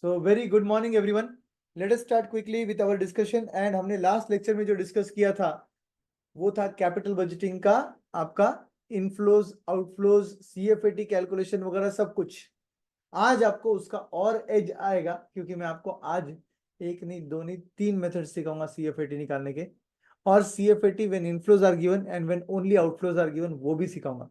So very good morning everyone. Let us start quickly with our discussion. And हमने last lecture में जो discuss किया था वो था कैपिटल बजटिंग का आपका इनफ्लोज आउटफ्लोज सीएफएटी कैलकुलेशन वगैरह सब कुछ। आज आपको उसका और एज आएगा क्योंकि मैं आपको आज एक नहीं दो नहीं तीन मेथड सिखाऊंगा सीएफएटी निकालने के, और CFAT when inflows are given and when only outflows are given वो भी सिखाऊंगा।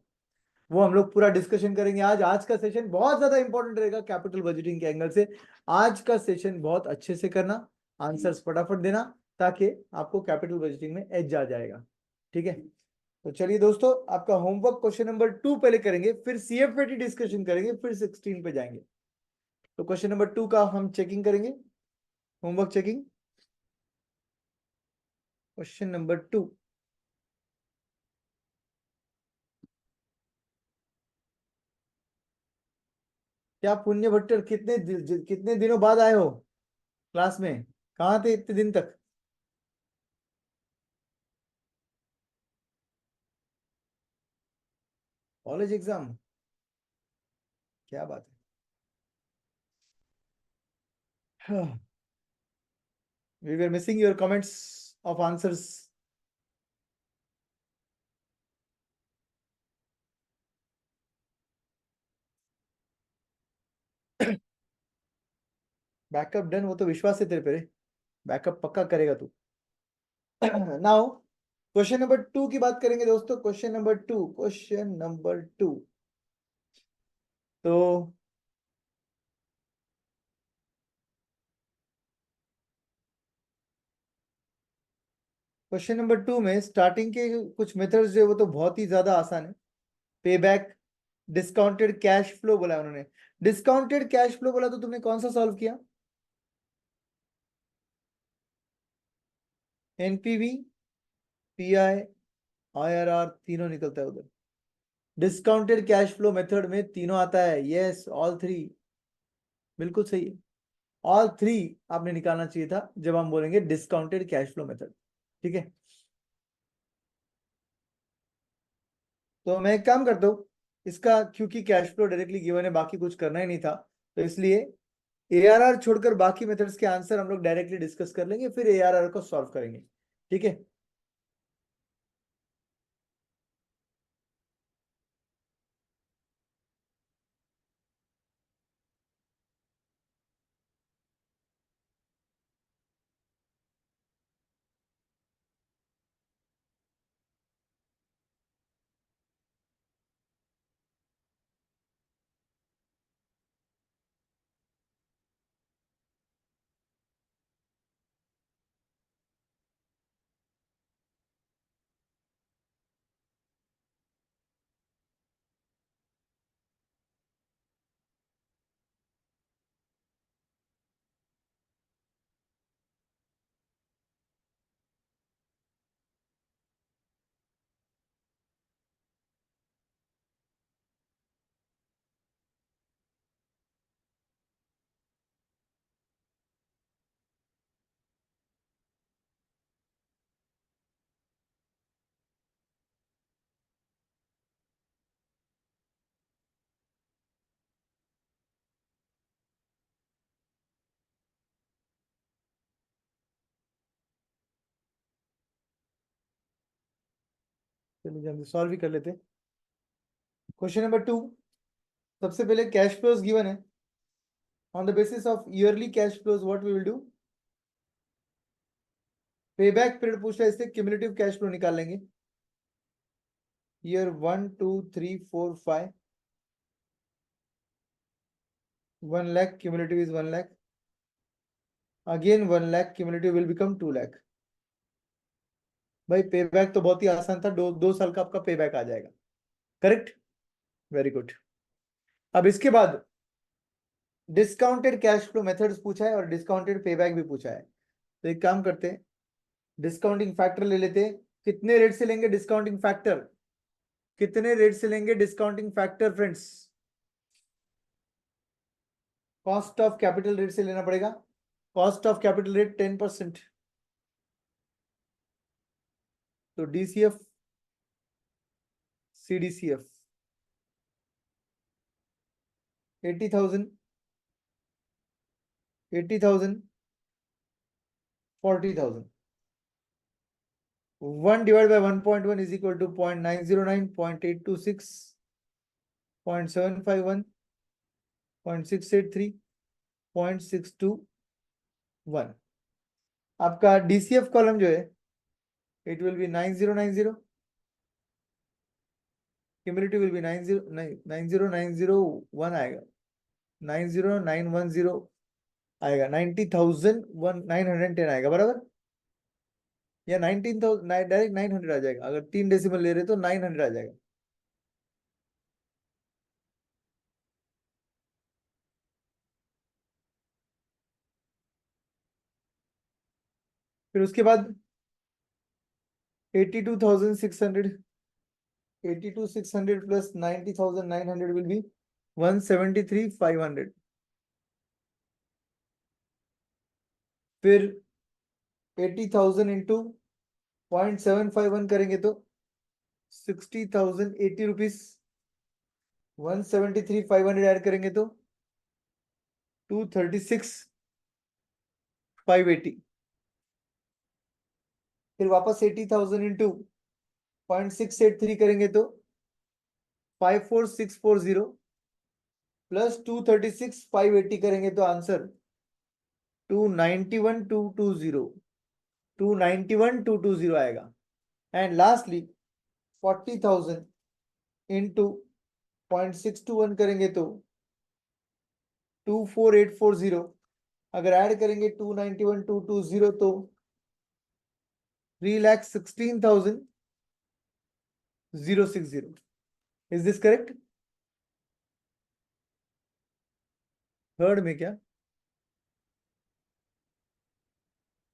वो हम लोग पूरा डिस्कशन करेंगे आज। आज का सेशन बहुत ज्यादा इंपॉर्टेंट रहेगा कैपिटल बजटिंग के एंगल से। आज का सेशन बहुत अच्छे से करना, आंसर्स फटाफट देना ताकि आपको कैपिटल बजटिंग में एज आ जाएगा। ठीक है, तो चलिए दोस्तों, आपका होमवर्क क्वेश्चन नंबर 2 पहले करेंगे, फिर सीएफएटी डिस्कशन करेंगे, फिर 16 पे जाएंगे। तो क्वेश्चन नंबर 2 का हम चेकिंग करेंगे, होमवर्क चेकिंग। क्वेश्चन नंबर 2, क्या पुण्य भट्टर कितने दिनों बाद आए हो क्लास में? कहाँ थे इतने दिन तक? College exam? क्या बात है। We were missing your comments of answers. Backup done, वो तो विश्वास है तेरे पे रे। बैकअप पक्का करेगा तू। नाउ क्वेश्चन नंबर 2 की बात करेंगे दोस्तों। क्वेश्चन नंबर 2 तो क्वेश्चन नंबर 2 में स्टार्टिंग के कुछ मेथड्स जो है वो तो बहुत ही ज्यादा आसान है। पे बैक, डिस्काउंटेड कैश फ्लो बोला उन्होंने। डिस्काउंटेड कैश फ्लो बोला तो तुमने कौन सा सॉल्व किया? एनपीवी, पीआई, आईआरआर तीनों निकलता है उधर। डिस्काउंटेड कैश फ्लो मेथड में तीनों आता है। यस, ऑल थ्री बिल्कुल सही है। ऑल थ्री आपने निकालना चाहिए था जब हम बोलेंगे डिस्काउंटेड कैश फ्लो मेथड। ठीक है, तो मैं एक काम करता हूँ, इसका क्योंकि कैश फ्लो डायरेक्टली गिवन है, बाकी कुछ करना ही नहीं था, तो इसलिए एआरआर छोड़कर बाकी मेथड्स के आंसर हम लोग डायरेक्टली डिस्कस कर लेंगे, फिर एआरआर को सॉल्व करेंगे। ठीक है, चलिए जल्दी सॉल्व ही कर लेते। क्वेश्चन नंबर 2, सबसे पहले कैश फ्लोज गिवन है। On the basis of yearly cash flows what we will do, payback period पूछ रहा है, इससे क्यूमुलेटिव कैश फ्लो निकाल लेंगे। Year 1 2 3 4 5, 1 lakh cumulative is 1 lakh, again 1 lakh cumulative will become 2 lakh। भाई पे बैक तो बहुत ही आसान था, 2 साल का आपका पे बैक आ जाएगा। Correct, very good. अब इसके बाद डिस्काउंटेड कैश फ्लो मेथड्स पूछा है और डिस्काउंटेड पे बैक भी पूछा है। तो एक काम करते हैं, डिस्काउंटिंग फैक्टर ले लेते हैं। कितने रेट से लेंगे डिस्काउंटिंग फैक्टर? कितने रेट से लेंगे discounting factor friends? Cost of capital rate से लेना पड़ेगा। कॉस्ट ऑफ कैपिटल रेट 10%, तो DCF, सीडीसीएफ 80,000 80,000, 40,000. 1 divided by 1.1 is equal to 0.909, 0.826, 0.751, 0.683, 0.621. आपका DCF कॉलम जो है, it will be 9090, cumulative will be 90901 आएगा, 90910 आएगा, 90,910 आएगा, बराबर, या 19,000 डायरेक्ट 900 आ जाएगा, अगर 3 डेसिमल ले रहे तो 900 आ जाएगा। फिर उसके बाद 82,600 plus 90,900 will be 173,500. फिर 80,000 इंटू 0.751 करेंगे तो 60,080 रुपीज, 173,500 ऐड करेंगे तो 236,580। फिर वापस 80,000 इंटू 0.683 करेंगे तो 54,640 प्लस 236,580 करेंगे तो आंसर 291,220, 291,220 आएगा। एंड लास्टली 40,000 इंटू 0.621 करेंगे तो 24,840, अगर ऐड करेंगे 291,220 तो 3,16,060. Is this correct? थर्ड में क्या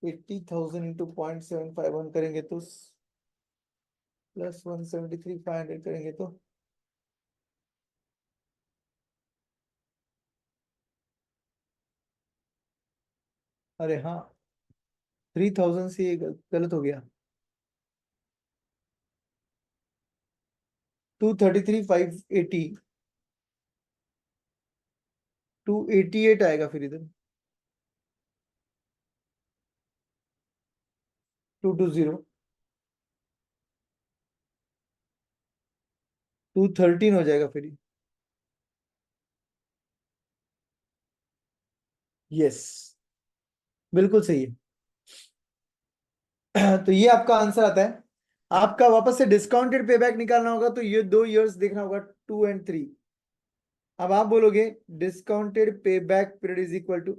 80,000 इंटू 0.751 करेंगे तो प्लस 173,500 करेंगे तो अरे हाँ 3,000 से ये गलत हो गया, 233,580, 288 आएगा, फिर इधर 220, 213 हो जाएगा फिर। यस, बिल्कुल सही है। तो ये आपका आंसर आता है। आपका वापस से डिस्काउंटेड पेबैक निकालना होगा तो ये 2 इयर्स देखना होगा, 2 and 3। अब आप बोलोगे discounted payback period is equal to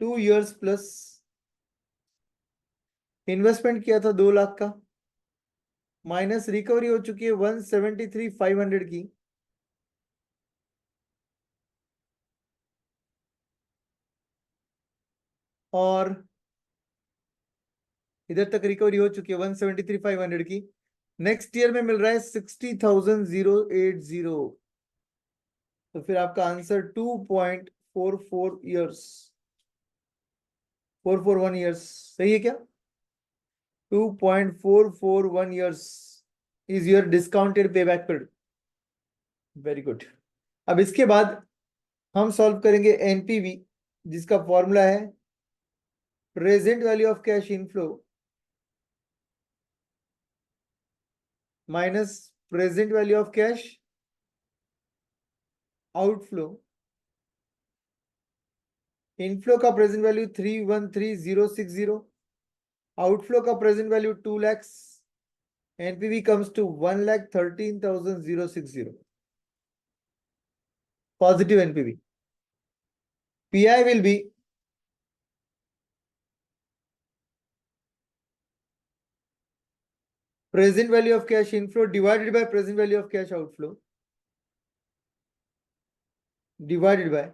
2 years plus investment किया था 2 लाख का, माइनस रिकवरी हो चुकी है 173,500 की, और इधर तक रिकवरी हो चुकी है 173,500 की। नेक्स्ट ईयर में मिल रहा है 60,080, तो फिर आपका आंसर 2.44 ईयर्स, 441 ईयर्स सही है क्या? 2.441 years is your discounted payback period. Very good. अब इसके बाद हम सॉल्व करेंगे एनपीवी, जिसका फॉर्मूला है present value of cash inflow minus present value of cash outflow. Inflow का प्रेजेंट वैल्यू 313,060, आउटफ्लो का present value 2 lakhs, NPV comes to 1,13,060, positive NPV. PI will be present value of cash inflow divided by present value of cash outflow divided by,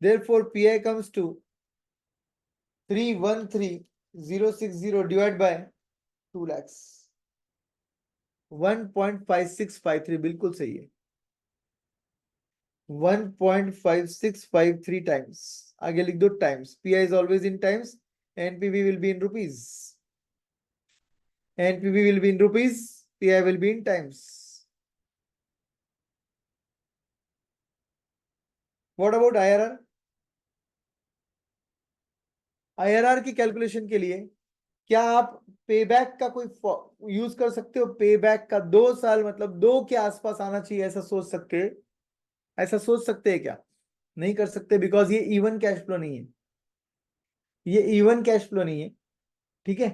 therefore PI comes to 313,060 divided by 2 lakhs, 1.5653, बिल्कुल सही है, 1.5653 times, आगे लिख दो times, PI is always in times, NPV will be in rupees। NPV will be in rupees, PI will be in times. What about IRR? IRR की calculation के लिए क्या आप पेबैक का कोई यूज कर सकते हो? पेबैक का 2 साल मतलब 2 के आसपास आना चाहिए, ऐसा सोच सकते, ऐसा सोच सकते हैं क्या? नहीं कर सकते, बिकॉज ये इवन कैश फ्लो नहीं है, ये इवन कैश फ्लो नहीं है, ठीक है,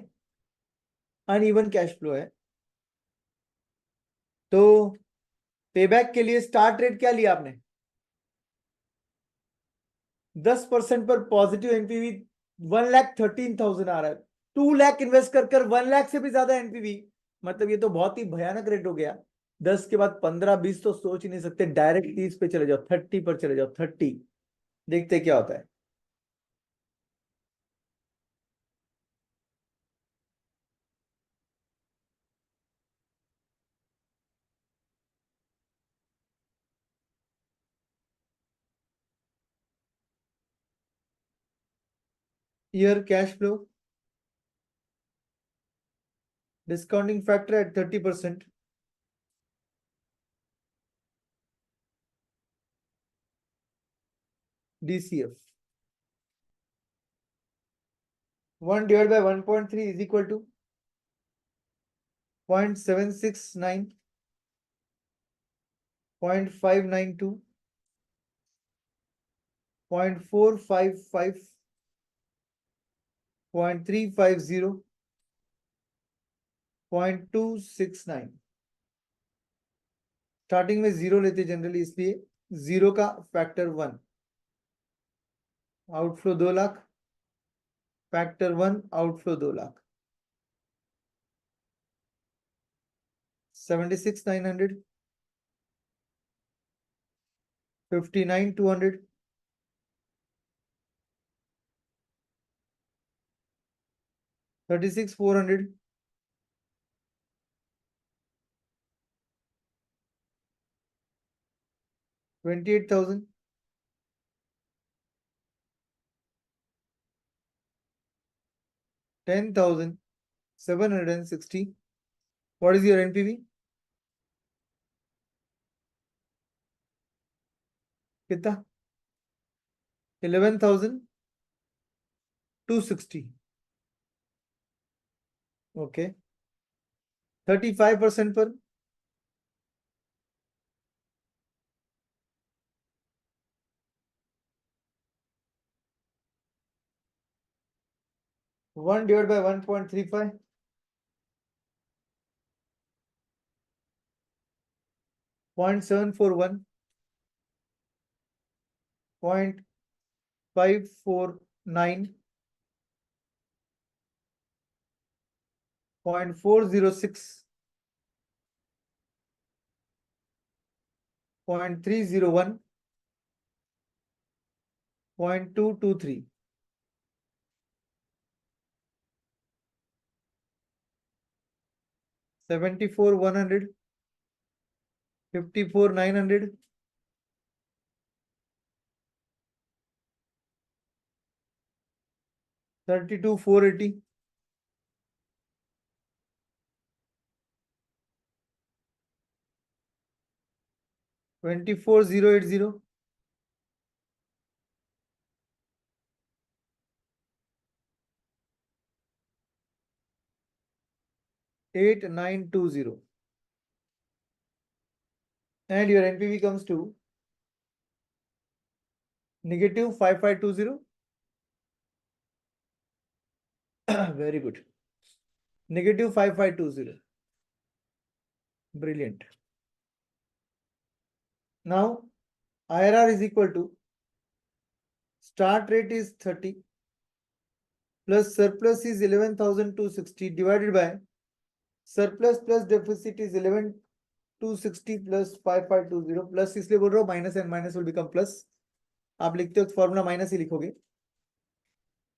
अनइवन कैश फ्लो है। तो पेबैक के लिए स्टार्ट रेट क्या लिया आपने? 10% पर पॉजिटिव एनपीवी 1,13,000 आ रहा है। 2 लाख इन्वेस्ट कर 1 लाख से भी ज्यादा एनपीवी, मतलब ये तो बहुत ही भयानक रेट हो गया। 10 के बाद 15-20 तो सोच ही नहीं सकते, डायरेक्ट 30 पे चले जाओ, 30 पर चले जाओ, 30। देखते क्या होता है। Year cash flow discounting factor at 30%, DCF 1 divided by 1.3 is equal to 0.769, 0.592, 0.455, 0.350, 0.269। Starting में जीरो लेते जनरली, इसलिए जीरो का factor 1, outflow 2 lakh, factor 1 outflow 2 lakh, 76,900, 59,200, 36,400, 28,000, 10,760। What is your NPV? कितना? 11,260। ओके, 35% पर 1 divided by 1.35, 0.741, 0.549, 0.406, 0.301, 0.223, 74,100, 54,900, 32,480, 24,080, 8,920, and your NPV comes to negative 5,520. Very good. Negative 5,520. Brilliant. Now IRR is equal to start rate is 30 plus surplus is 11,260 divided by surplus plus deficit is 11,260 plus 5,520 plus, इसलिए बोल रहा हूँ minus and minus will become plus. आप लिखते हो formula minus ही लिखोगे।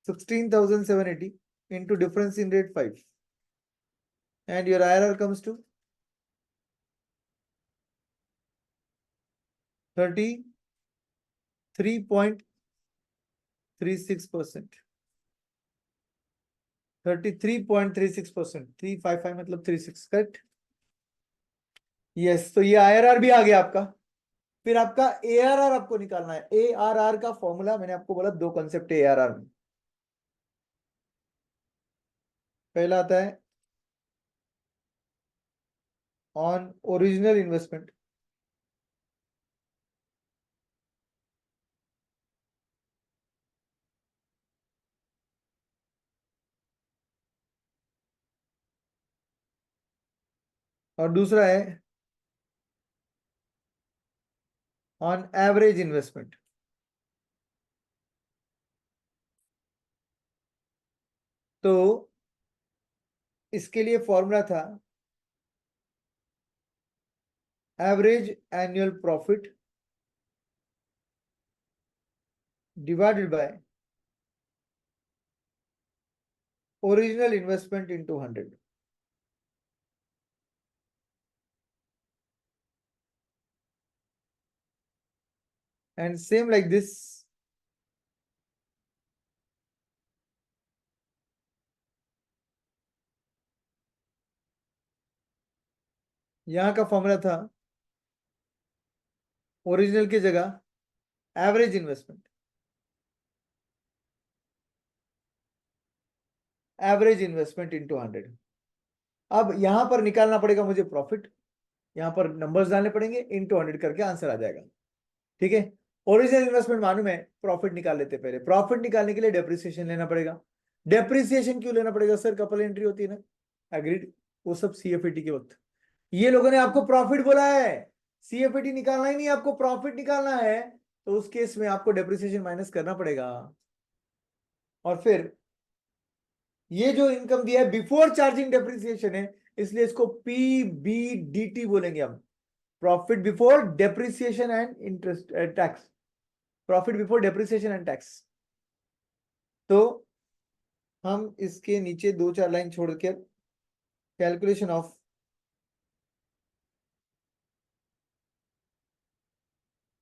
16,780 into difference in rate 5, and your IRR comes to 33.36%. 33.36%, 355 मतलब 36, correct. Yes, तो ये IRR भी आ गया आपका। फिर आपका ARR आपको निकालना है। ARR का फॉर्मूला मैंने आपको बोला, दो कंसेप्ट है ARR में। पहला आता है ऑन ओरिजिनल इन्वेस्टमेंट, और दूसरा है ऑन एवरेज इन्वेस्टमेंट। तो इसके लिए फॉर्मूला था average annual profit divided by original investment into 100। And same like this, यहां का फॉर्मूला था ओरिजिनल की जगह average investment, average investment into 100। अब यहां पर निकालना पड़ेगा मुझे प्रॉफिट, यहां पर नंबर्स डालने पड़ेंगे, इंटू 100 करके आंसर आ जाएगा। ठीक है, ओरिजिनल इन्वेस्टमेंट मालूम है, प्रॉफिट निकाल लेते पहले। प्रॉफिट निकालने के लिए डेप्रिसिएशन लेना पड़ेगा। डेप्रिसिएशन क्यों लेना पड़ेगा सर? कपल एंट्री होती है ना, एग्रीड। वो सब CFAT के वक्त। ये लोगों ने आपको प्रॉफिट बोला है, CFAT निकालना ही नहीं, आपको प्रॉफिट निकालना है, तो उस केस में आपको डेप्रिसिएशन माइनस करना पड़ेगा। और फिर ये जो इनकम दिया है बिफोर चार्जिंग डेप्रिसिएशन है, इसलिए इसको PBDT बोलेंगे हम, profit before depreciation and interest tax, profit before depreciation and tax. तो हम इसके नीचे दो चार लाइन छोड़कर calculation of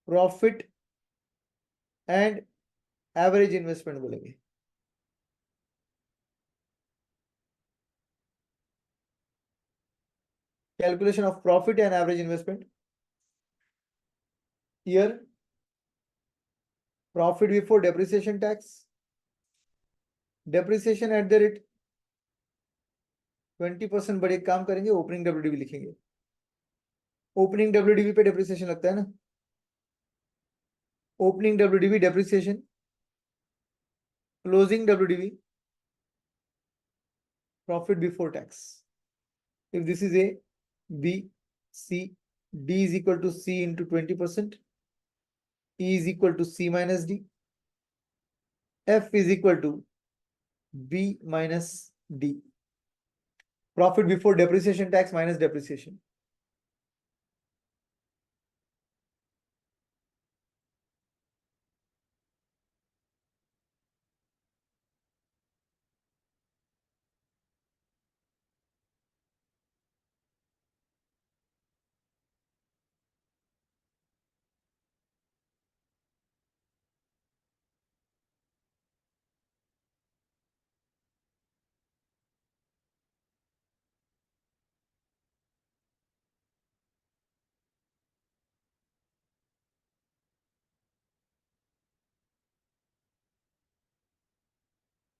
profit and average investment बोलेंगे। Calculation of profit and average investment, year profit before depreciation tax, depreciation at the rate 20%। बड़े काम करेंगे, ओपनिंग WDV लिखेंगे। ओपनिंग WDV पे डेप्रिसिएशन लगता है ना, opening WDV depreciation, closing WDV profit before tax. If this is A, B, C, D is equal to C into 20%, E is equal to C minus D, F is equal to B minus D. Profit before depreciation tax minus depreciation.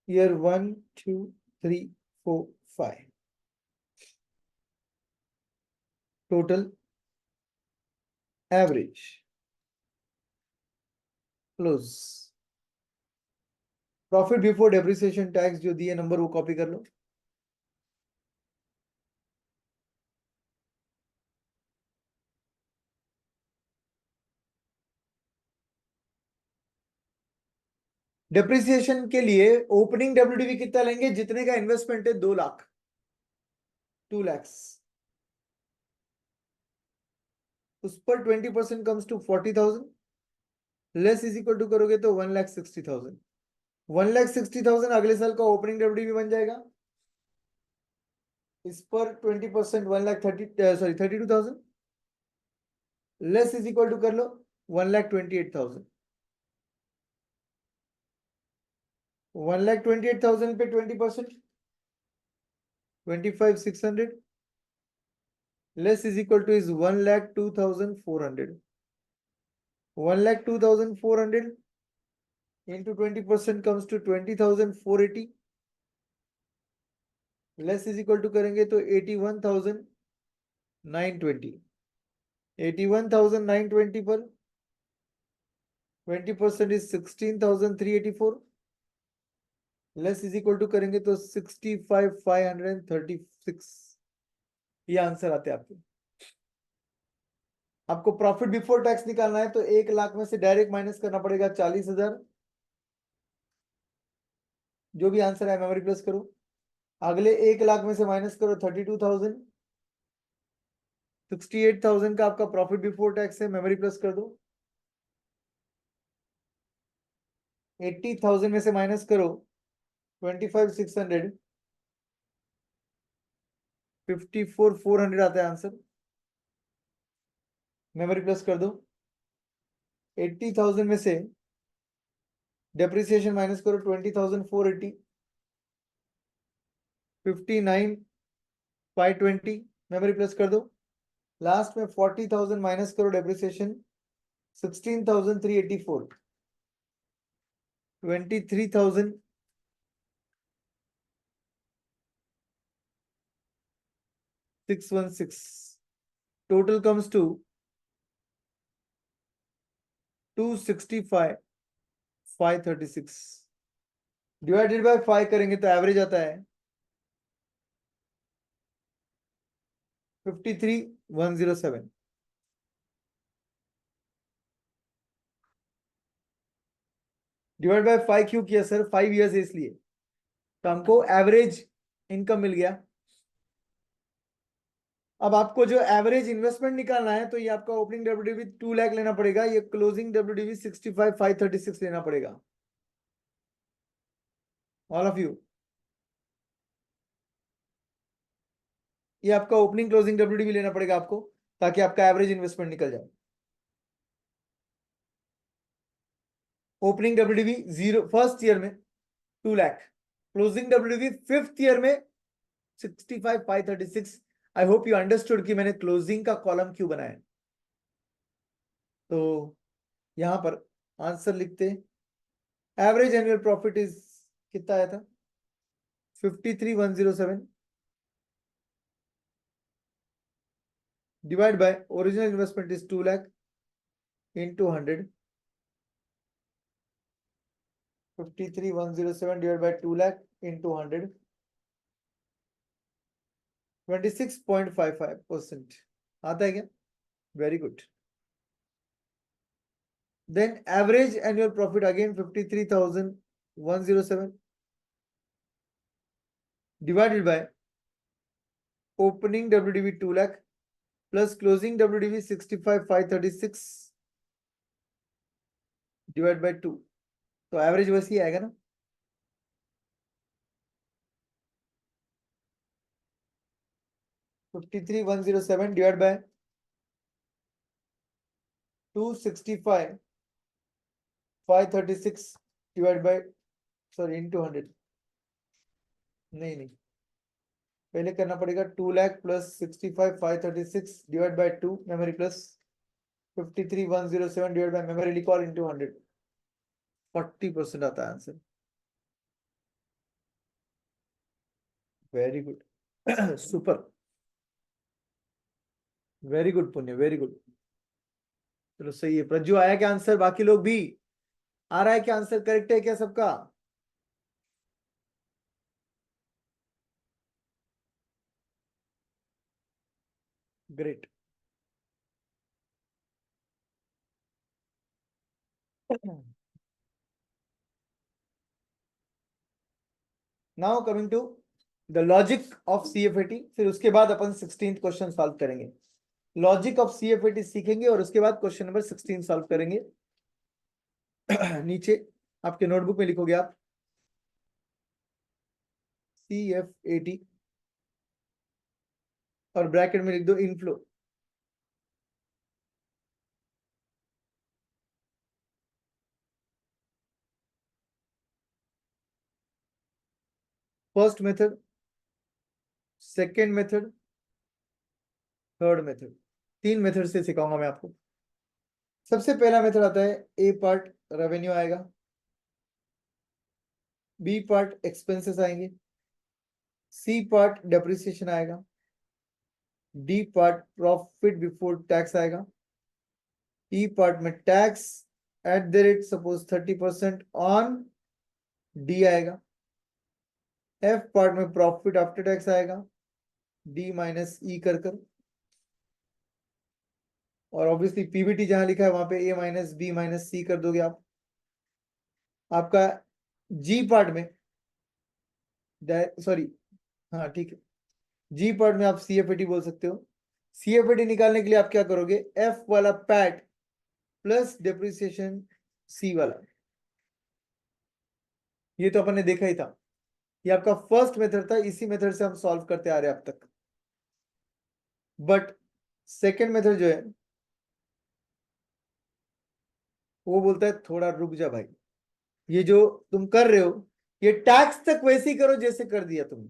Year 1, 2, 3, 4, 5. Total average. Close. Profit before depreciation tax जो दिए number वो copy कर लो। Depreciation के लिए opening WDV कितना लेंगे? जितने का इन्वेस्टमेंट है 2 लाख, 2 lakhs, उस पर 20% comes to 40,000, less is equal to करोगे तो 1,60,000। 1,60,000 अगले साल का ओपनिंग WDV बन जाएगा। इस पर 20% 1,32,000, लेस इज इक्वल टू कर लो 1,28,000। 1,28,000 पे 20%, 25,600 less is equal to is 1,02,400. 1,02,400 into 20% comes to 20,480 less is equal to करेंगे तो 81,920. 81,920 पर 20% is 16,384 less is equal to करेंगे तो 65,536. ये आंसर आते हैं आपके. आपको प्रॉफिट बिफोर टैक्स निकालना है तो 1 लाख में से डायरेक्ट माइनस करना पड़ेगा 40,000. जो भी आंसर है मेमोरी प्लस करो. अगले 1 लाख में से माइनस करो 32,000. 68,000 का आपका प्रॉफिट बिफोर टैक्स है. मेमोरी प्लस कर दो. 80,000 में से माइनस करो 25,600. 54,400 आता है आंसर. मेमोरी प्लस कर दो. 80,000 में से डेप्रिसिएशन माइनस करो 20,480. 59,520 मेमोरी प्लस कर दो. लास्ट में 40,000 माइनस करो depreciation 16,384. 23,616. total comes to 265,536 divided by 5 करेंगे तो एवरेज आता है 53,107. डिवाइड बाय 5 क्यों किया सर? 5 इयर्स है इसलिए. तो हमको एवरेज इनकम मिल गया. अब आपको जो एवरेज इन्वेस्टमेंट निकालना है तो ये आपका ओपनिंग डब्ल्यूडीवी 2 लाख लेना पड़ेगा. ये क्लोजिंग डब्ल्यूडीवी 65,536 लेना पड़ेगा. All of you. ये आपका ओपनिंग क्लोजिंग डब्ल्यूडीवी लेना पड़ेगा आपको ताकि आपका एवरेज इन्वेस्टमेंट निकल जाए. ओपनिंग डब्ल्यूडीवी 0 फर्स्ट ईयर में 2 lakh. Closing WDV fifth year में 65,536. आई होप यू अंडरस्टूड कि मैंने क्लोजिंग का कॉलम क्यों बनाया. तो यहां पर आंसर लिखते. एवरेज एनुअल प्रॉफिट इज कितना आया था? 53,107 divide bye original investment is 2 lakh into 100. 53,107 divided by 2 lakh into 100. 26.55% आता है क्या? Very good. Then average annual profit again 53,107 divided by opening WDV 2 lakh plus closing WDV 65,536 divide by 2. तो average वैसे ही आएगा ना. 53,107 divide by 265,536 divide by sorry into 100. नहीं पहले करना पड़ेगा 2 lakh plus 65,536 divide by 2 memory plus 53,107 divide by memory recall into 100. 40% आता है answer. Very good. Super. Very good पुण्य. Very good. चलो सही है. प्रज्जू आया क्या आंसर? बाकी लोग भी आ रहा है क्या आंसर? करेक्ट है क्या सबका? Great. Now coming to the logic of CFAT. फिर उसके बाद अपन 16th क्वेश्चन सॉल्व करेंगे. लॉजिक ऑफ सीएफएटी सीखेंगे और उसके बाद क्वेश्चन नंबर 16 सॉल्व करेंगे. नीचे आपके नोटबुक में लिखोगे आप सीएफएटी और ब्रैकेट में लिख दो inflow. First method second method, third method, 3 method से सिखाऊंगा मैं आपको। सबसे पहला मेथड आता है, ए पार्ट रेवेन्यू आएगा, बी पार्ट एक्सपेंसेस आएंगे, सी पार्ट डेप्रिसिएशन आएगा, D part profit before tax आएगा, ई पार्ट में tax at the rate suppose 30% on D आएगा, एफ पार्ट में प्रॉफिट आफ्टर टैक्स आएगा, डी माइनस ई कर कर, और ऑब्वियसली पीबीटी जहां लिखा है वहां पे ए माइनस बी माइनस सी कर दोगे आप। आपका जी पार्ट में, सॉरी, हाँ ठीक है, जी पार्ट में आप सीएफएटी बोल सकते हो। सीएफएटी निकालने के लिए आप क्या करोगे, एफ वाला पैट प्लस डेप्रिसिएशन सी वाला। ये तो अपन ने देखा ही था, ये आपका फर्स्ट मेथड था, इसी मेथड से हम सॉल्व करते आ रहे हैं अब तक। बट सेकेंड मेथड जो है वो बोलता है थोड़ा रुक जा भाई, ये जो तुम कर रहे हो ये टैक्स तक वैसे ही करो जैसे कर दिया तुमने,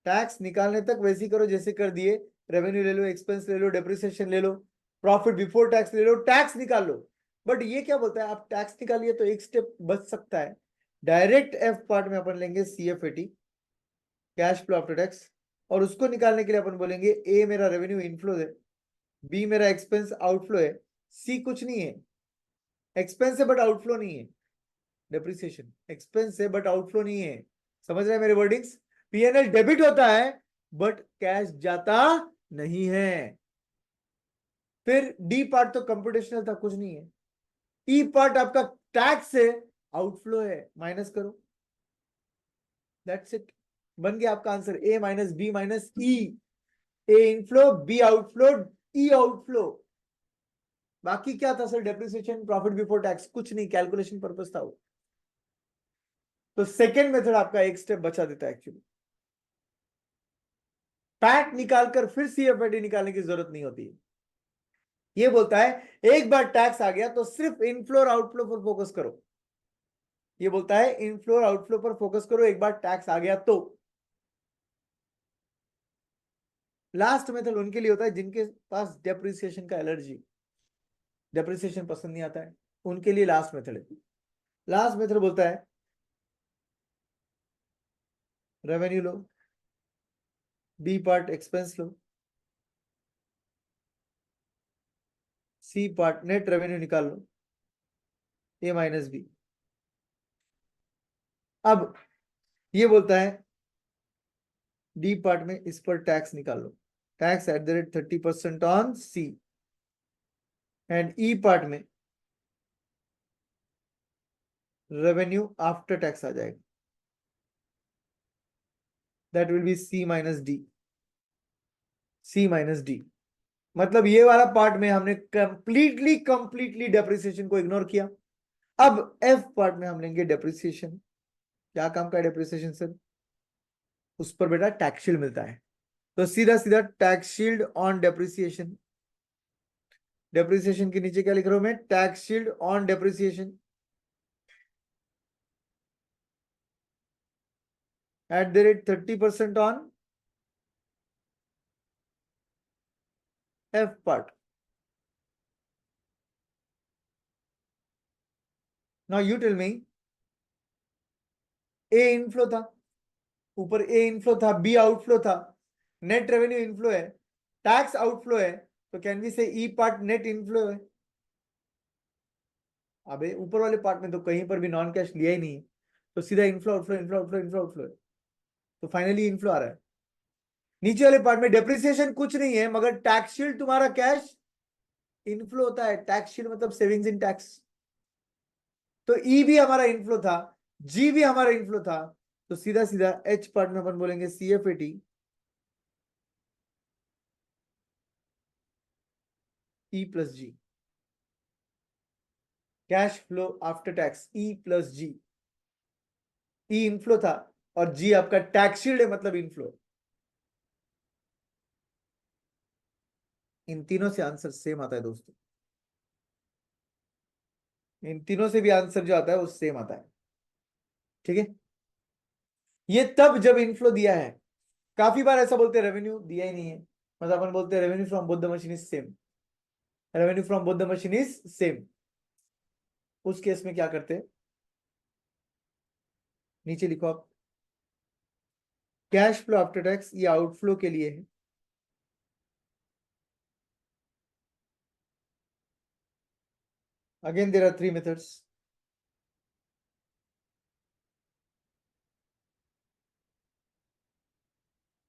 टैक्स निकालने तक वैसे ही करो जैसे कर दिए। रेवेन्यू ले लो, एक्सपेंस ले लो, डेप्रिसिएशन ले लो, प्रॉफिट बिफोर टैक्स ले लो, टैक्स निकाल लो। बट ये क्या बोलता है, आप टैक्स निकालिए तो एक स्टेप बच सकता है। डायरेक्ट एफ पार्ट में अपन लेंगे सीएफएटी, कैश फ्लो आफ्टर टैक्स, और उसको निकालने के लिए अपन बोलेंगे ए मेरा रेवेन्यू इनफ्लो है, बी मेरा एक्सपेंस आउटफ्लो है, सी कुछ नहीं है, एक्सपेंस है बट आउटफ्लो नहीं है, डेप्रिसिएशन एक्सपेंस है बट आउटफ्लो नहीं है। समझ रहे हैं मेरे वर्डिंग्स? पीएनएल डेबिट होता है बट कैश जाता नहीं है। फिर डी पार्ट तो कंप्यूटेशनल था, कुछ नहीं है। ई पार्ट आपका टैक्स है, आउटफ्लो है, माइनस करो, दैट्स इट, बन गया आपका answer A minus B minus E. A inflow, B outflow, E outflow. बाकी क्या था sir, depreciation, profit before tax, कुछ नहीं, कैलकुलेशन पर्पस था वो। तो सेकेंड मेथड आपका एक स्टेप बचा देता है एक्चुअली। पैट निकालकर फिर सीएफएटी निकालने की जरूरत नहीं होती है। ये बोलता है एक बार टैक्स आ गया तो सिर्फ इनफ्लो और आउटफ्लो पर फोकस करो। ये बोलता है इनफ्लो और आउटफ्लो पर फोकस करो एक बार टैक्स आ गया तो। लास्ट मेथड उनके लिए होता है जिनके पास डेप्रिसिएशन का एलर्जी, डेप्रिसिएशन पसंद नहीं आता है, उनके लिए लास्ट मेथड है। लास्ट मेथड बोलता है रेवेन्यू लो, बी पार्ट एक्सपेंस लो, सी पार्ट नेट रेवेन्यू निकाल लो, ए माइनस बी। अब ये बोलता है डी पार्ट में इस पर टैक्स निकाल लो, tax at the rate 30% on C, and E part में रेवेन्यू आफ्टर टैक्स आ जाएगा, that will be C minus D, C minus D. मतलब ये वाला पार्ट में हमने कंप्लीटली कंप्लीटली डेप्रिसिएशन को इग्नोर किया। अब एफ पार्ट में हम लेंगे डेप्रिसिएशन। क्या काम का डेप्रिसिएशन सर? उस पर बेटा टैक्स शील्ड मिलता है, तो सीधा सीधा tax shield on depreciation. Depreciation के नीचे क्या लिख रहा हूं मैं, tax shield on depreciation at the rate 30% on F part. Now you tell me, A inflow था, ऊपर ए इनफ्लो था, बी आउटफ्लो था, नेट रेवेन्यू इनफ्लो है, टैक्स आउटफ्लो है, तो कैन वी से ई पार्ट नेट इनफ्लो है। अबे ऊपर वाले पार्ट में तो कहीं पर भी नॉन कैश लिया ही नहीं है, तो सीधा inflow outflow inflow outflow inflow outflow है, तो फाइनली इनफ्लो आ रहा है। नीचे वाले पार्ट में डेप्रिसिएशन कुछ नहीं है मगर टैक्स शील्ड तुम्हारा कैश इनफ्लो होता है, टैक्स शील्ड मतलब सेविंग्स इन टैक्स। तो ई भी हमारा इनफ्लो था, जी भी हमारा इनफ्लो था, तो सीधा सीधा एच पार्ट में अपन बोलेंगे CFAT E plus G, cash flow after tax E plus G. E inflow था और जी आपका टैक्स शील्ड है मतलब इनफ्लो। इन तीनों से आंसर सेम आता है दोस्तों, इन तीनों से भी आंसर जो आता है वो सेम आता है। ठीक है, ये तब जब इनफ्लो दिया है, काफी बार ऐसा बोलते हैं रेवेन्यू दिया ही नहीं है, मतलब अपन बोलते हैं revenue from both the machine is same, revenue from both the machine is same. उस केस में क्या करते हैं, नीचे लिखो आप, कैश फ्लो आफ्टर टैक्स ये आउटफ्लो के लिए है, again there are 3 methods.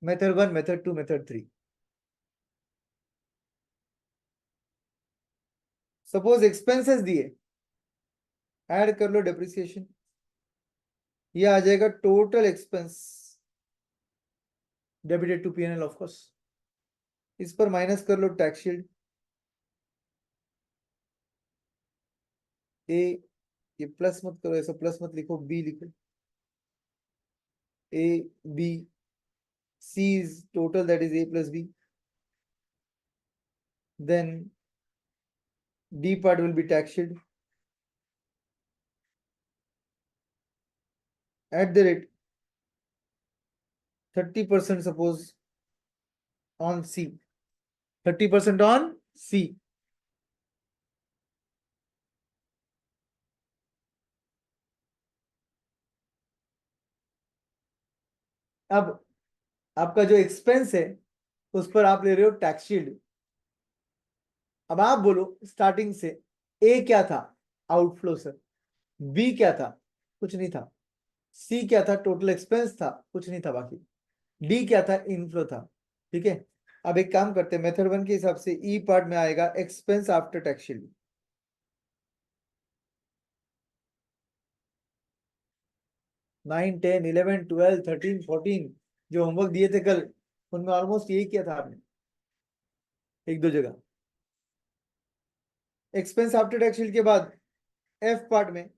Method 1, method 2, method 3। Suppose expenses दिए, ऐड कर लो डेप्रिसिएशन, ये आ जाएगा total expense debited to PNL of course. इस पर माइनस कर लो टैक्स शील्ड, ए, ये प्लस मत करो, ऐसा प्लस मत लिखो, बी लिखो, A B, C is total that is A plus B, then D part will be tax shield at the rate 30% suppose on C, 30% on C। अब आपका जो एक्सपेंस है उस पर आप ले रहे हो टैक्स शील्ड। अब आप बोलो स्टार्टिंग से ए क्या था, आउटफ्लो सर, बी क्या था, कुछ नहीं था, सी क्या था, टोटल एक्सपेंस था, कुछ नहीं था बाकी, डी क्या था, इनफ्लो था। ठीक है, अब एक काम करते हैं, मेथड 1 के हिसाब से ई पार्ट में आएगा एक्सपेंस आफ्टर टैक्स शील्ड। 9, 10, 11, 12, 13, 14 जो होमवर्क दिए थे कल, उनमें ऑलमोस्ट यही किया था आपने, एक दो जगह। एक्सपेंस आफ्टर टैक्स शील्ड के बाद एफ पार्ट में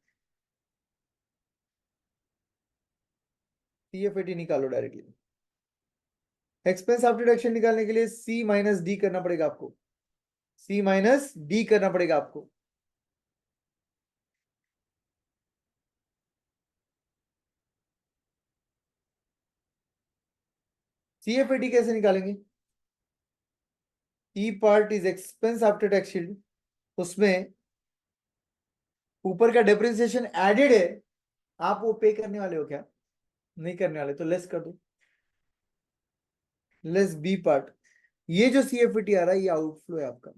सीएफएटी निकालो directly. Expense after tax shield निकालने के लिए सी माइनस डी करना पड़ेगा आपको, सी माइनस डी करना पड़ेगा आपको। सीएफएटी कैसे निकालेंगे, E part is expense after tax shield, उसमें ऊपर का डिप्रिसिएशन एडेड है, आप वो पे करने वाले हो क्या, नहीं करने वाले, तो लेस कर दो, लेस बी पार्ट। ये जो सीएफईटी आ रहा है ये आउटफ्लो है आपका।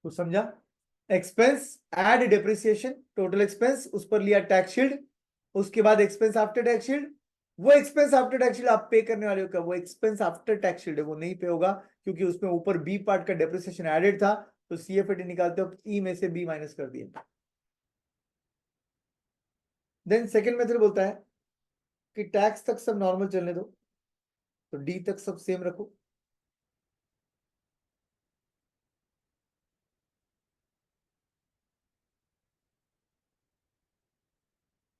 कुछ समझा, expense add depreciation, total expense, उस पर लिया टैक्स शील्ड, उसके बाद एक्सपेंस आफ्टर टैक्स शील्ड, वो एक्सपेंस आफ्टर टैक्स शील्ड आप पे करने वाले हो क्या, वो एक्सपेंस आफ्टर टैक्स शील्ड है, वो नहीं पे होगा क्योंकि उसमें ऊपर बी पार्ट का डिप्रिसिएशन एडेड था। तो सीएफईटी निकालते हो ई में से बी माइनस कर दिया। देन सेकेंड मेथड बोलता है कि टैक्स तक सब नॉर्मल चलने दो, तो डी तक सब सेम रखो,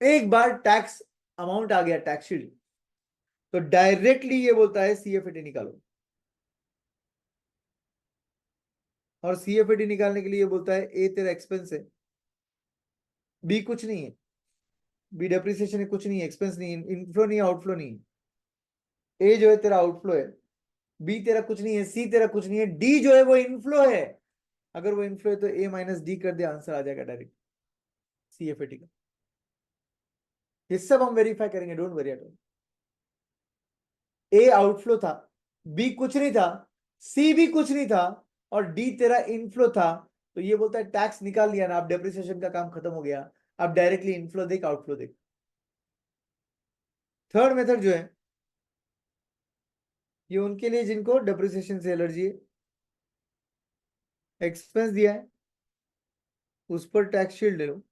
एक बार टैक्स अमाउंट आ गया टैक्स शील्ड, तो डायरेक्टली ये बोलता है सीएफईटी निकालो, और सीएफईटी निकालने के लिए बोलता है ए तेरा एक्सपेंस है, बी कुछ नहीं है, बी डेप्रिसिएशन है, कुछ नहीं है, एक्सपेंस नहीं है, इनफ्लो नहीं है, आउटफ्लो नहीं है, ए जो है तेरा आउटफ्लो है, बी तेरा कुछ नहीं है, सी तेरा कुछ नहीं है, डी जो है वो इनफ्लो है। अगर वो इनफ्लो है तो ए माइनस डी कर दे, आंसर आ जाएगा डायरेक्ट सीएफईटी का। ये सब हम वेरीफाई करेंगे, don't worry at all. A outflow था, बी कुछ नहीं था, सी भी कुछ नहीं था, और डी तेरा इनफ्लो था, तो ये बोलता है टैक्स निकाल लिया ना, अब डेप्रिसिएशन का काम खत्म हो गया, अब डायरेक्टली इनफ्लो देख आउटफ्लो देख। थर्ड मेथड जो है ये उनके लिए जिनको डेप्रिसिएशन से एलर्जी है, एक्सपेंस दिया है उस पर टैक्स शील्ड ले लो,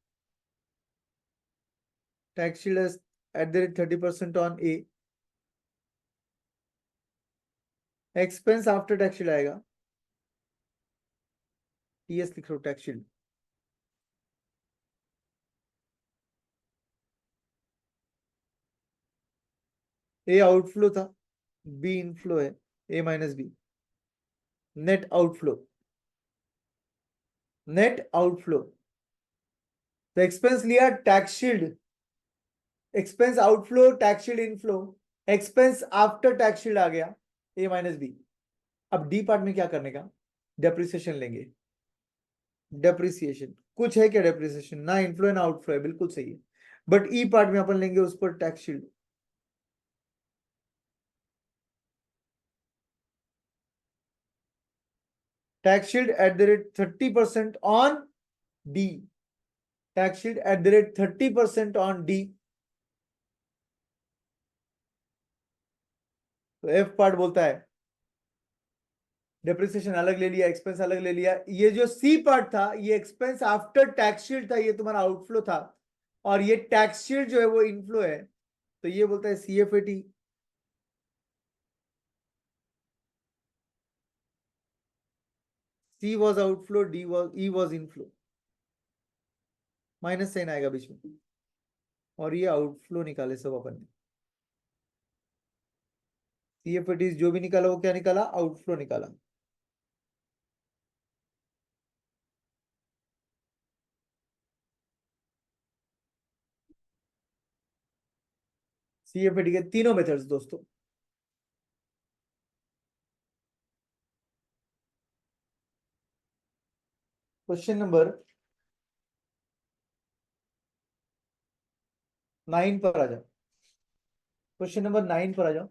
tax shield at the rate 30% on A, expense after tax shield आएगा, टीएस लिख लो टैक्स शील्ड। ए आउटफ्लो था, बी इनफ्लो है, A minus B, net outflow, net outflow तो एक्सपेंस लिया, tax shield, expense outflow, tax shield inflow, expense after tax shield आ गया A minus B. अब डी पार्ट में क्या करने का, डेप्रिसिएशन लेंगे। डेप्रिसिएशन कुछ है क्या, डेप्रिसिएशन ना इनफ्लो ना आउटफ्लो है, बिल्कुल सही है। बट ई पार्ट में अपन लेंगे उस पर tax shield. Tax shield at the rate 30% on D, tax shield at the rate 30% on D. तो एफ पार्ट बोलता है डेप्रिसिएशन अलग ले लिया, एक्सपेंस अलग ले लिया। ये जो सी पार्ट था ये एक्सपेंस आफ्टर टैक्स शील्ड था, ये तुम्हारा आउटफ्लो था, और ये टैक्स शील्ड जो है वो इनफ्लो है। तो ये बोलता है CFAT, C was outflow, D was, E was inflow, minus sign आएगा बीच में, और ये आउटफ्लो निकाले सब अपन ने। सीएफएटी जो भी निकाला वो क्या निकाला, आउटफ्लो निकाला। सीएफएटी के तीनों मेथड्स दोस्तों। क्वेश्चन नंबर 9 पर आ जाओ, क्वेश्चन नंबर 9 पर आ जाओ,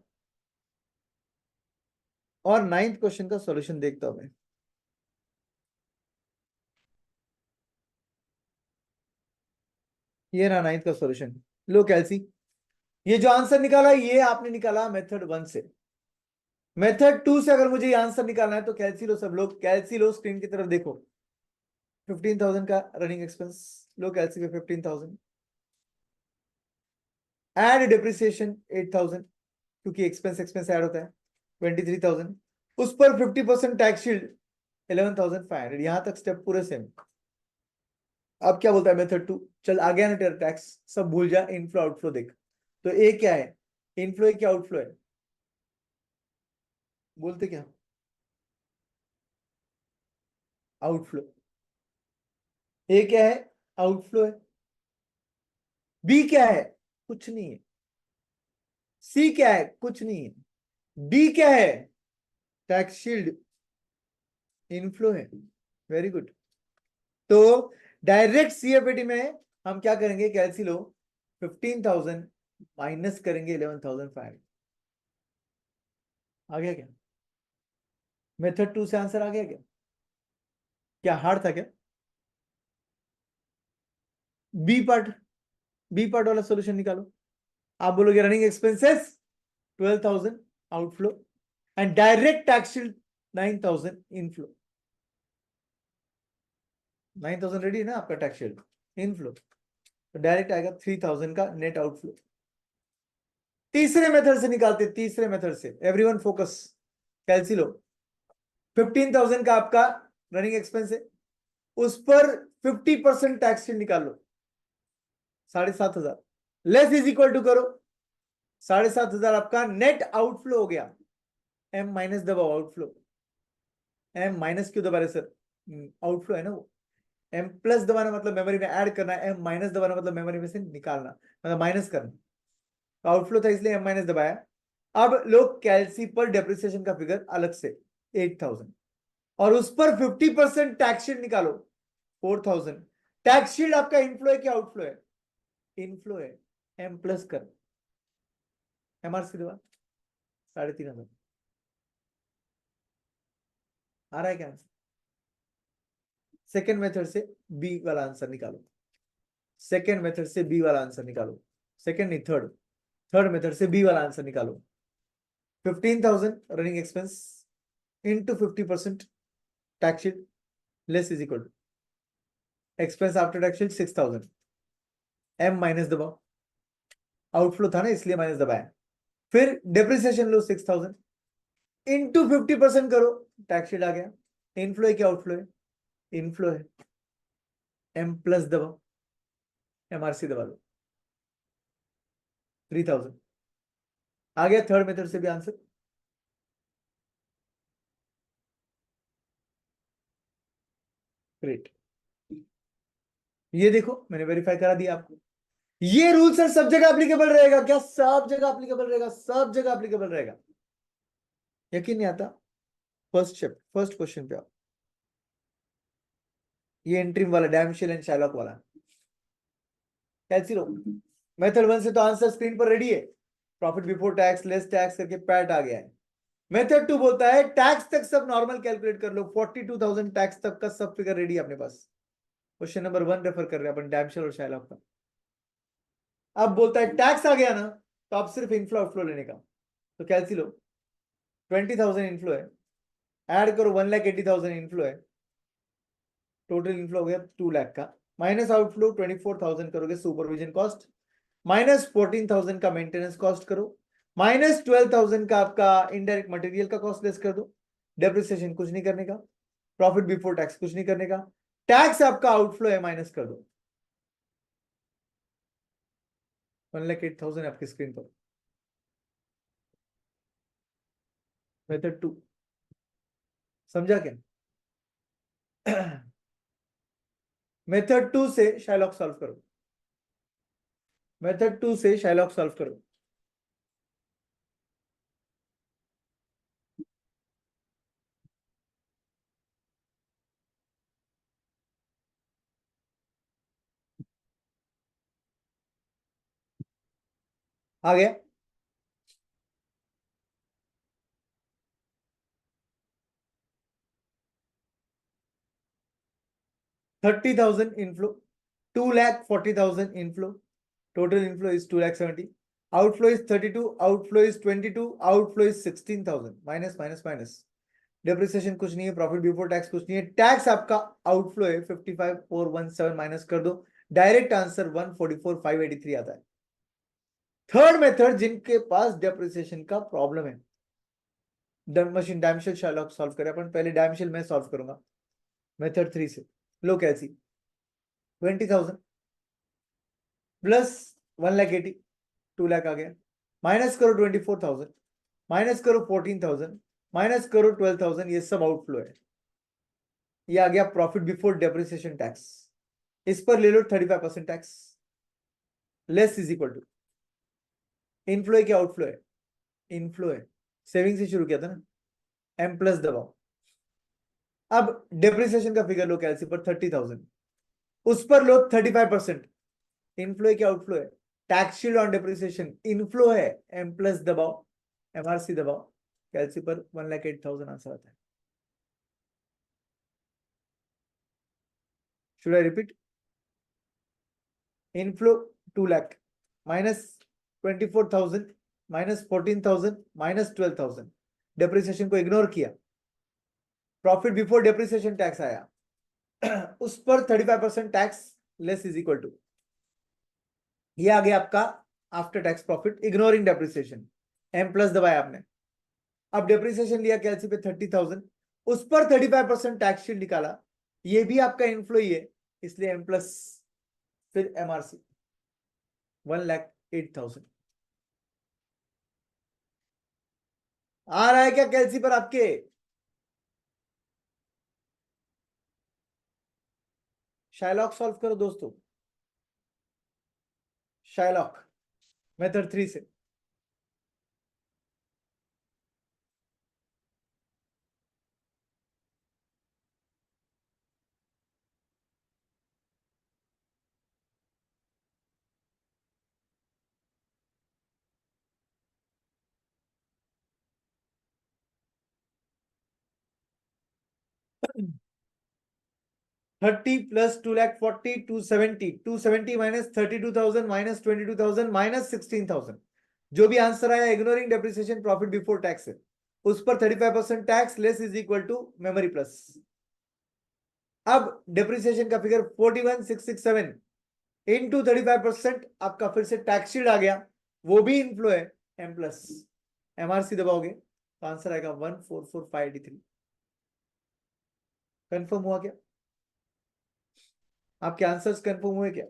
और 9th क्वेश्चन का सॉल्यूशन देखता हूं मैं। ये रहा 9th का सॉल्यूशन। लो कैलसी, ये जो आंसर निकाला ये आपने निकाला मेथड 1 से। मेथड 2 से अगर मुझे ये आंसर निकालना है तो कैलसी लो, सब लोग कैलसी लो, स्क्रीन की तरफ देखो। 15,000 का रनिंग एक्सपेंस, लो कैलसी पे 15,000, एड डिप्रिसिएशन 8,000, क्योंकि एक्सपेंस एक्सपेंस ऐड होता है 23,000, उस पर 50% टैक्स शील्ड 11,500। यहां तक स्टेप पूरे सेम। अब क्या बोलता है मेथड 2, चल आ गया ना तेरा टैक्स, सब भूल जा, इनफ्लो आउटफ्लो देख। तो ए क्या है, इनफ्लो है क्या आउटफ्लो है, बोलते क्या, आउटफ्लो। ए क्या है, आउटफ्लो है। बी क्या है, कुछ नहीं है। सी क्या है, कुछ नहीं है। डी क्या है, टैक्स शील्ड इनफ्लो है। Very good. तो डायरेक्ट सीएफएटी में हम क्या करेंगे, कैलसी लो, 15,000 माइनस करेंगे 11,500। आ गया क्या, मेथड 2 से आंसर आ गया क्या, क्या हार्ड था क्या। बी पार्ट, बी पार्ट वाला सॉल्यूशन निकालो। आप बोलोगे running expenses 12,000 outflow and direct tax shield 9,000 inflow. 9,000 ready है ना आपका टैक्स शील्ड इनफ्लो, तो डायरेक्ट आएगा 3,000 का नेट आउटफ्लो। तीसरे मेथड से निकालते, तीसरे मेथड से, एवरीवन फोकस, कैलसी लो। 15,000 का आपका रनिंग एक्सपेंस है, उस पर 50% टैक्स शील्ड निकाल लो, 7,500, लेस इज इक्वल टू करो, 7,500 आपका नेट आउटफ्लो हो गया। एम माइनस दबाओ, आउटफ्लो। एम माइनस क्यों दबा रहे सर, आउटफ्लो है ना वो। एम प्लस दबाना मतलब मेमोरी में ऐड करना, एम माइनस दबाना मतलब मेमोरी में से निकालना, मतलब माइनस करना। आउटफ्लो था इसलिए एम माइनस दबाया। अब लोग कैलसी पर डेप्रिसिएशन का फिगर अलग से 8,000, और उस पर 50% टैक्स शील्ड निकालो 4,000। टैक्स शील्ड आपका इनफ्लो है क्या आउटफ्लो है, इनफ्लो है। एम प्लस कर, एमआरसी दबा, 3,500। आ रहा है क्या आंसर, सेकेंड मेथड से बी वाला आंसर निकालो, सेकेंड मेथड से बी वाला आंसर निकालो, सेकेंड नहीं थर्ड, थर्ड मेथड से बी वाला आंसर निकालो। 15,000 running expense into 50% tax shield less is equal to expense after tax shield 6,000। M minus दबाओ, आउटफ्लो था ना इसलिए माइनस दबाया। फिर डेप्रिसिएशन लो 6,000 इंटू 50% करो, टैक्स शीट आ गया। इनफ्लो है क्या आउटफ्लो है, इनफ्लो है। एम प्लस दबाओ, एमआरसी दबा लो, 3,000। आ गया थर्ड मेथड से भी आंसर। ग्रेट। ये देखो मैंने वेरीफाई करा दिया आपको। ये रूल सर सब जगह एप्लीकेबल रहेगा क्या? सब जगह एप्लीकेबल रहेगा, सब जगह एप्लीकेबल रहेगा। यकीन नहीं आता? फर्स्ट क्वेश्चन पे आओ। ये एंट्रीम वाला डैमशेल एंड शाइलॉक वाला कैलसी लो। मेथड 1 से तो आंसर स्क्रीन पर रेडी है। Profit before tax less tax करके पैट आ गया है। मेथड 2 बोलता है टैक्स तक सब नॉर्मल कैलकुलेट कर लो। 42,000 टैक्स तक का सब फिगर रेडी है अपने पास। क्वेश्चन नंबर 1 रेफर कर रहे हैं अपन डैमशेल और शाइलॉक का। अब बोलता है टैक्स आ गया ना, तो आप सिर्फ इनफ्लो आउटफ्लो लेने का। तो कैलसी लो। 20,000 इनफ्लो है, ऐड करो 1,80,000 इनफ्लो है, टोटल इनफ्लो हो गया 2 लाख का। माइनस आउटफ्लो 24,000 करोगे सुपरविजन कॉस्ट, माइनस 14,000 का मेंटेनेंस कॉस्ट करो, माइनस 12,000 का आपका इनडायरेक्ट मटेरियल का कॉस्ट लेस कर दो। डेप्रिसिएशन कुछ नहीं करने का, प्रॉफिट बिफोर टैक्स कुछ नहीं करने का, टैक्स आपका आउटफ्लो है माइनस कर दो। 1,08,000 आपकी स्क्रीन पर। मेथड 2 समझा क्या? मेथड 2 से शाइलॉक सॉल्व करो। मेथड 2 से शाइलॉक सॉल्व करो। आ गया? 30,000 inflow, 2,40,000 inflow, total inflow is 2,70,000, outflow is 32, outflow is 22, outflow is 16,000, minus depreciation कुछ नहीं है, प्रॉफिट बिफोर टैक्स कुछ नहीं है, टैक्स आपका आउटफ्लो है 55,417 माइनस कर दो, डायरेक्ट आंसर 144,583 आता है। थर्ड मेथड जिनके पास डेप्रिसिएशन का प्रॉब्लम है, मशीन डैमशेल शाइलॉक सॉल्व करें अपन। पहले डैमशेल मैं सॉल्व करूंगा मेथड 3 से। लो कैसी? 20,000 प्लस 1,80,000, 2 लाख आ गया, माइनस करो 24,000, माइनस करो 14,000, माइनस करो 12,000, ये सब आउटफ्लो है। ये आ गया प्रॉफिट बिफोर डेप्रिसिएशन टैक्स। इस पर ले लो 35% tax, less is equal to inflow है कि आउटफ्लो है? इनफ्लो है, सेविंग से शुरू किया था ना, एम प्लस दबाओ। अब डेप्रिसिएशन का फिगर लो कैलसी पर 30,000, उस पर लो 35%। इनफ्लो है कि आउटफ्लो है? Tax shield on depreciation inflow है, एम प्लस दबाओ, एमआरसी दबाओ, कैलसी पर 1,08,000 आंसर आता है। Should I repeat? Inflow 2 lakh, minus 24,000, minus 14,000, minus 12,000, depreciation को इग्नोर किया, प्रॉफिट बिफोर डेप्रिसिएशन टैक्स आया, उस पर 35% tax less is equal to, ये आ गया आपका after tax profit ignoring depreciation, M plus दबाया आपने। अब डेप्रिसिएशन लिया कैलसी पे 30,000, उस पर 35% टैक्स शीट निकाला, ये भी आपका इनफ्लो ही है, इसलिए एम प्लस, फिर एमआरसी 1,08,000 आ रहा है क्या कैलसी पर आपके? शाइलॉक सॉल्व करो दोस्तों, शाइलॉक मेथड 3 से। Thirty plus 2,40,000, 270 minus 32,000 minus 22,000 minus 16,000, जो भी आंसर आया ignoring depreciation profit before tax है, उस पर 35% tax less is equal to memory plus. अब डेप्रिसिएशन का फिगर 41,667 इंटू 35%, आपका फिर से टैक्स शीट आ गया, वो भी इनफ्लो है, एम प्लस, एमआरसी दबाओगे तो आंसर आएगा 144,583। कंफर्म हुआ क्या? आपके आंसर्स कंफर्म हुए क्या?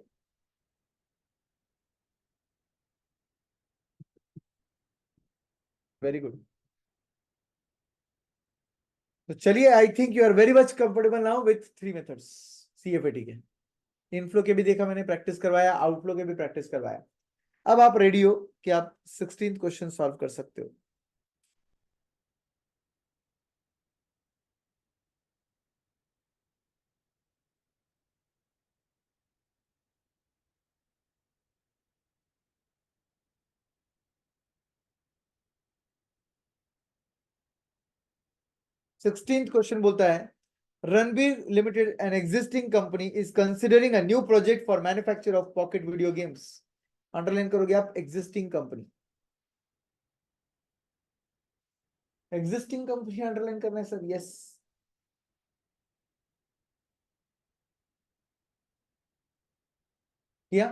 Very good. तो चलिए, I think you are very much comfortable now with 3 methods CFAT के। इनफ्लो के भी देखा मैंने, प्रैक्टिस करवाया, आउटफ्लो के भी प्रैक्टिस करवाया। अब आप रेडी हो कि आप 16th क्वेश्चन सॉल्व कर सकते हो। सिक्सटींथ क्वेश्चन बोलता है, Ranbir limited an existing company is considering a new project for manufacture of pocket video games. Underline करोगे आप existing company, existing company underline करना है सर, यस। किया।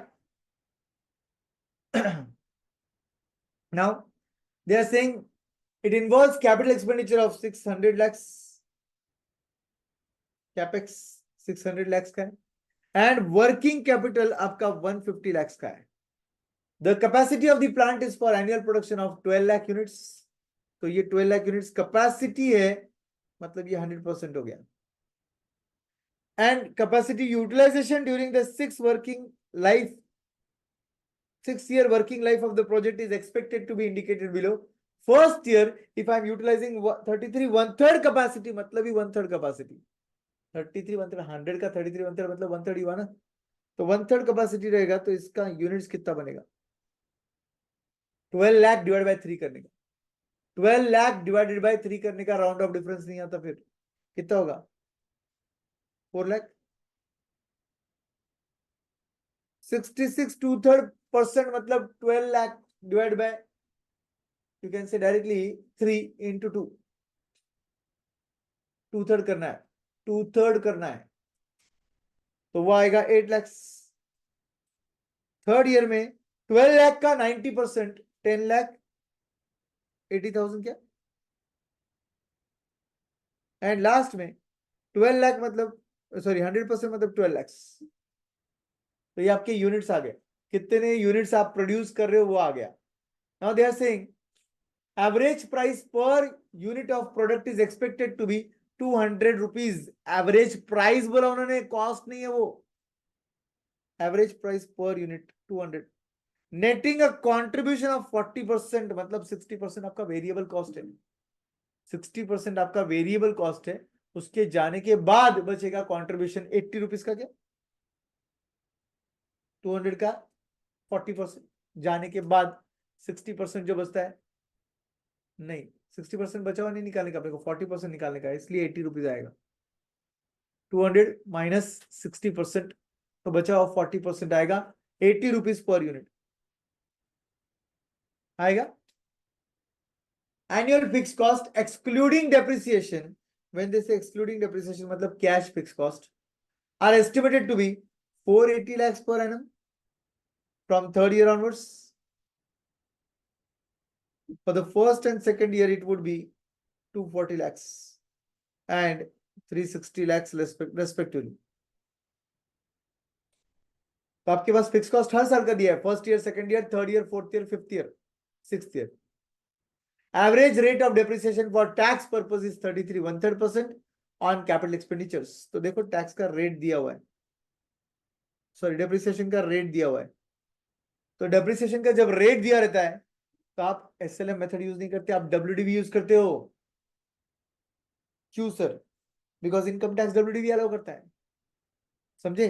Now they are saying it involves capital expenditure of 600 lakhs, capex 600 lakhs का है, and working capital आपका 150 lakhs का है। The capacity of the plant is for annual production of 12 lakh units। तो ये 12 lakh units capacity है, मतलब ये 100% हो गया। And capacity utilization during the 6-year working life of the project is expected to be indicated below। First year, if I am utilizing 33 1/3 capacity, मतलब ही 1/3 capacity, 33 1/3 100 का 33 1/3 मतलब 1/3 ही हुआ ना, तो 1/3 capacity रहेगा, तो इसका यूनिट्स कितना बनेगा? 12 लाख डिवाइड बाय 3 करने का, 12 लाख डिवाइडेड बाय 3 करने का राउंड ऑफ डिफरेंस नहीं आता, फिर कितना होगा? 4 लाख। 66 2/3% मतलब 12 lakh divide by, you can say directly 3 into 2, 2/3 करना है, 2/3 करना है, तो वो आएगा 8 लाख। थर्ड ईयर में 12 लाख का 90% 10 लाख 80,000 क्या, एंड लास्ट में 12 लाख मतलब सॉरी 100% मतलब 12 लाख। तो ये आपके यूनिट्स आ गए, कितने यूनिट्स आप प्रोड्यूस कर रहे हो वो आ गया। Now they are saying average price per unit of product is expected to be 200 rupees. Average price बोला उन्होंने, कॉस्ट नहीं है वो, average price per unit 200। Netting a contribution of 40% मतलब 60% आपका वेरिएबल कॉस्ट है, 60% आपका वेरिएबल कॉस्ट है, उसके जाने के बाद बचेगा कंट्रीब्यूशन 80 रुपीज का, क्या 200 का 40% जाने के बाद 60% जो बचता है, नहीं 60% बचा हुआ नहीं निकालने का, अपने को 40% निकालने का, इसलिए 80 रुपीज आएगा। 200 माइनस 60% तो बचा हुआ 40% आएगा, 80 रुपीज पर यूनिट आएगा। Annual fixed cost excluding depreciation, when they say excluding depreciation मतलब cash fixed cost, are estimated to be 480 lakhs per annum from third year onwards। For the first and second year it would be 240 lakhs and 360 lakhs respectively। तो आपके पास fix cost हर साल का दिया है, first year, second year, third year, fourth year, fifth year, sixth year. Average rate of depreciation for tax purpose is 33 1/3% on capital expenditures. तो देखो tax का rate दिया हुआ है, सॉरी डेप्रिसिएशन का रेट दिया हुआ है। तो डेप्रिसिएशन का जब रेट दिया रहता है तो आप एसएलएम मेथड यूज नहीं करते, आप डब्ल्यूडीवी यूज करते हो। क्यों सर? Because income tax WDV allow करता है, समझे?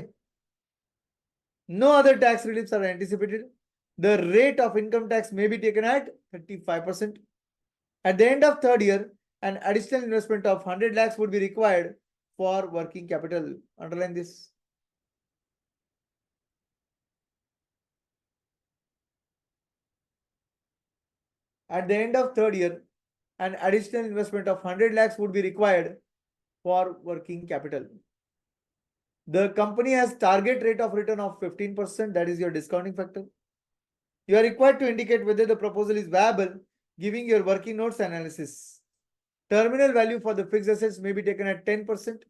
No other tax reliefs are anticipated. The rate of income tax may be taken at 35%. At the end of third year, an additional investment of 100 lakhs would be required for working capital. Underline this. At the end of third year, an additional investment of 100 lakhs would be required for working capital. The company has target rate of return of 15%. That is your discounting factor. You are required to indicate whether the proposal is viable, giving your working notes analysis. Terminal value for the fixed assets may be taken at 10%.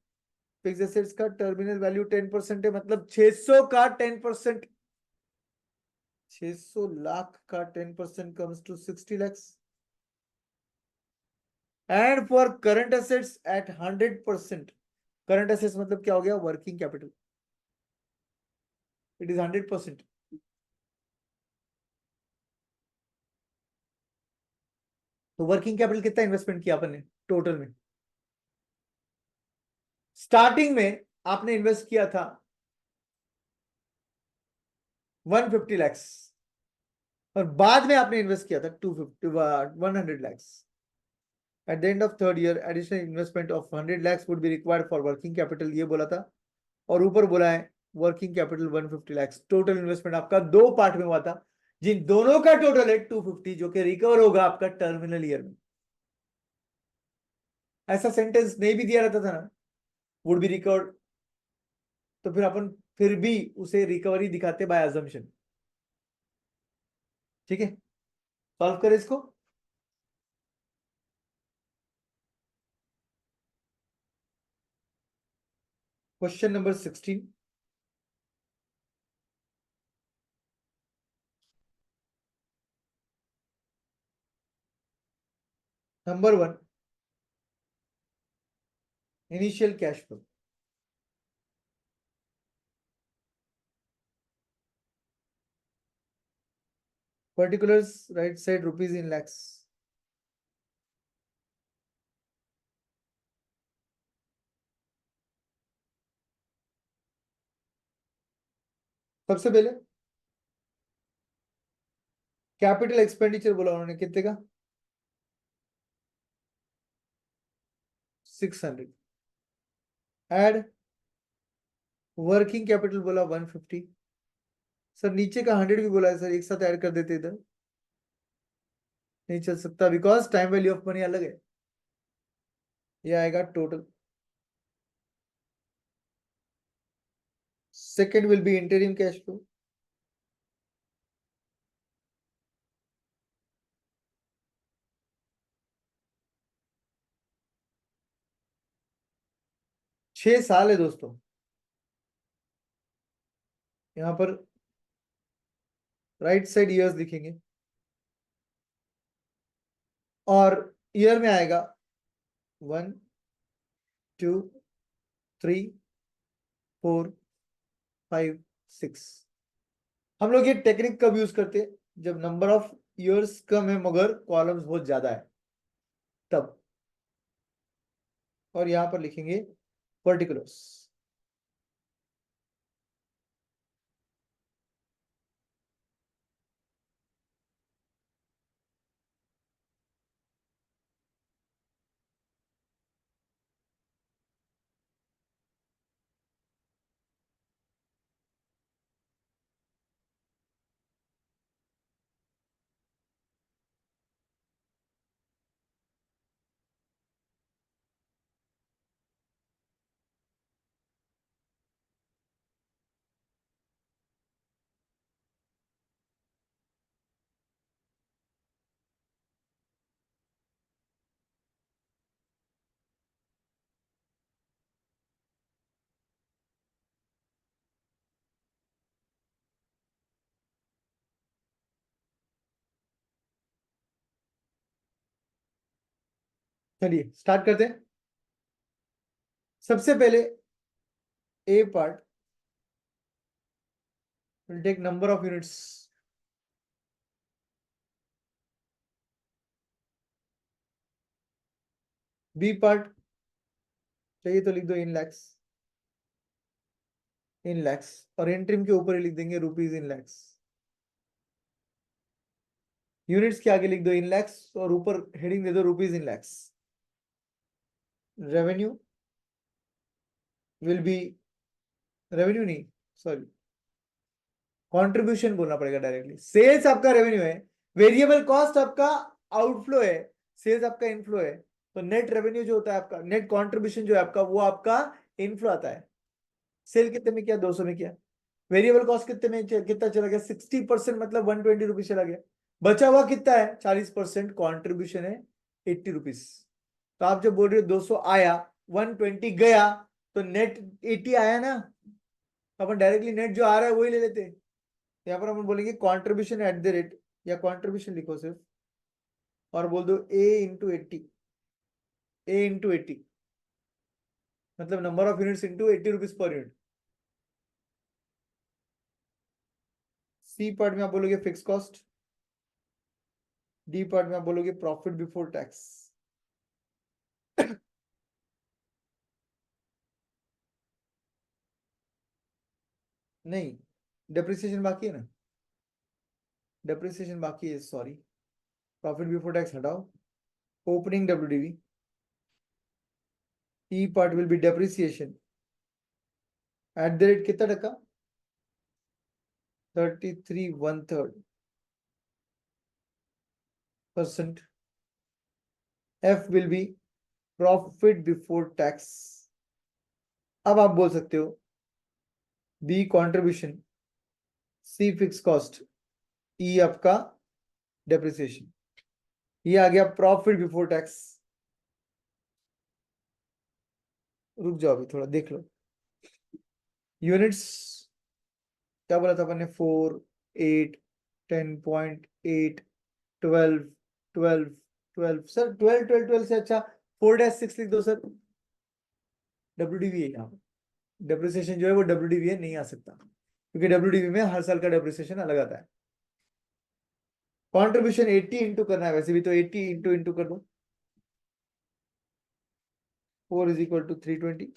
Fix assets का terminal value 10% है, मतलब 600 का 10%, 600 लाख का 10% comes to 60 lakhs। And for current assets at 100%, current assets मतलब क्या हो गया? Working capital. It is 100%। तो वर्किंग कैपिटल कितना इन्वेस्टमेंट किया अपन ने टोटल में? स्टार्टिंग में आपने इन्वेस्ट किया था 150 lakhs और बाद में आपने इन्वेस्ट किया था 250 100 lakhs। At the end of third year, additional investment of 100 lakhs would be required for working capital, ये बोला था। और ऊपर बोला है working capital 150 lakhs। Total investment आपका दो पार्ट में हुआ था, जिन दोनों का टोटल है 250, जो कि रिकवर होगा आपका टर्मिनल ईयर में। ऐसा सेंटेंस नहीं भी दिया रहता था ना, वुड बी रिकवर्ड, तो फिर अपन फिर भी उसे रिकवरी दिखाते बाय अजम्पशन। ठीक है, सॉल्व करें इसको। Question number 16। Number 1, initial cash flow. Particulars right side rupees in lakhs. सबसे पहले कैपिटल एक्सपेंडिचर बोला उन्होंने कितने का? 600। एड वर्किंग कैपिटल बोला 150। सर नीचे का 100 भी बोला है सर, एक साथ ऐड कर देते इधर, नहीं चल सकता because time value of money अलग है। ये आएगा total. Second will be interim cash flow. छह साल है दोस्तों, यहां पर राइट साइड ईयर्स दिखेंगे और ईयर में आएगा 1 2 3 4 5 6। हम लोग ये टेक्निक कब यूज करते हैं? जब नंबर ऑफ ईयर्स कम है मगर कॉलम्स बहुत ज्यादा है तब। और यहां पर लिखेंगे पर्टिकुलर्स। चलिए स्टार्ट करते हैं। सबसे पहले A part will take number of units. B part चाहिए तो लिख दो इन लैक्स, इन लैक्स, और इंट्रीम के ऊपर ही लिख देंगे रुपीज इन लैक्स। यूनिट्स के आगे लिख दो इन लैक्स और ऊपर हेडिंग दे दो rupees in lakhs. Revenue will be, revenue नहीं सॉरी, कंट्रीब्यूशन बोलना पड़ेगा डायरेक्टली। सेल्स आपका रेवेन्यू है, वेरिएबल कॉस्ट आपका आउटफ्लो है, सेल्स आपका इनफ्लो है। तो नेट रेवेन्यू जो होता है आपका, नेट कंट्रीब्यूशन जो है आपका, वो आपका इनफ्लो आता है। सेल कितने में किया? 200 में किया। वेरिएबल कॉस्ट कितने में कितना चला गया? 60%, मतलब 120 रुपीज चला गया। बचा हुआ कितना है? 40%। कॉन्ट्रीब्यूशन है 80 रुपीज। तो आप जब बोल रहे हो 200 आया 120 गया, तो नेट 80 आया ना, तो अपन डायरेक्टली नेट जो आ रहा है वही ले लेते। यहाँ पर हम बोलेंगे कॉन्ट्रीब्यूशन एट द रेट, या कॉन्ट्रीब्यूशन लिखो सिर्फ और बोल दो ए इंटू 80, ए इंटू 80 मतलब number of units into 80 rupees per unit. C part में आप बोलोगे फिक्स कॉस्ट, डी पार्ट में आप बोलोगे प्रॉफिट बिफोर टैक्स। नहीं, डेप्रिसिएशन बाकी है ना, डेप्रिसिएशन बाकी है, सॉरी। प्रॉफिट बिफोर टैक्स हटाओ, opening WDV, E part will be depreciation at the rate कितना टका, 33 1/3%। F will be profit before tax. अब आप बोल सकते हो बी कॉन्ट्रीब्यूशन, सी फिक्स कॉस्ट, ई आपका डेप्रिसिएशन। ये आ गया प्रॉफिट बिफोर टैक्स। रुक जाओ अभी थोड़ा देख लो। यूनिट्स क्या बोला था अपन ने, 4 8 10.8 12 12 12 सर, 12 12 12 से अच्छा 4-6 लिख दो सर। डब्ल्यूडीवी है यहाँ, डेप्रिसिएशन जो है वो डब्ल्यूडीवी है, नहीं आ सकता क्योंकि डब्ल्यूडीवी में हर साल का डेप्रिसिएशन अलग आता है। कॉन्ट्रीब्यूशन 80 इंटू करना है, वैसे भी तो 80 इंटू इंटू कर दो, 4 is equal to 320,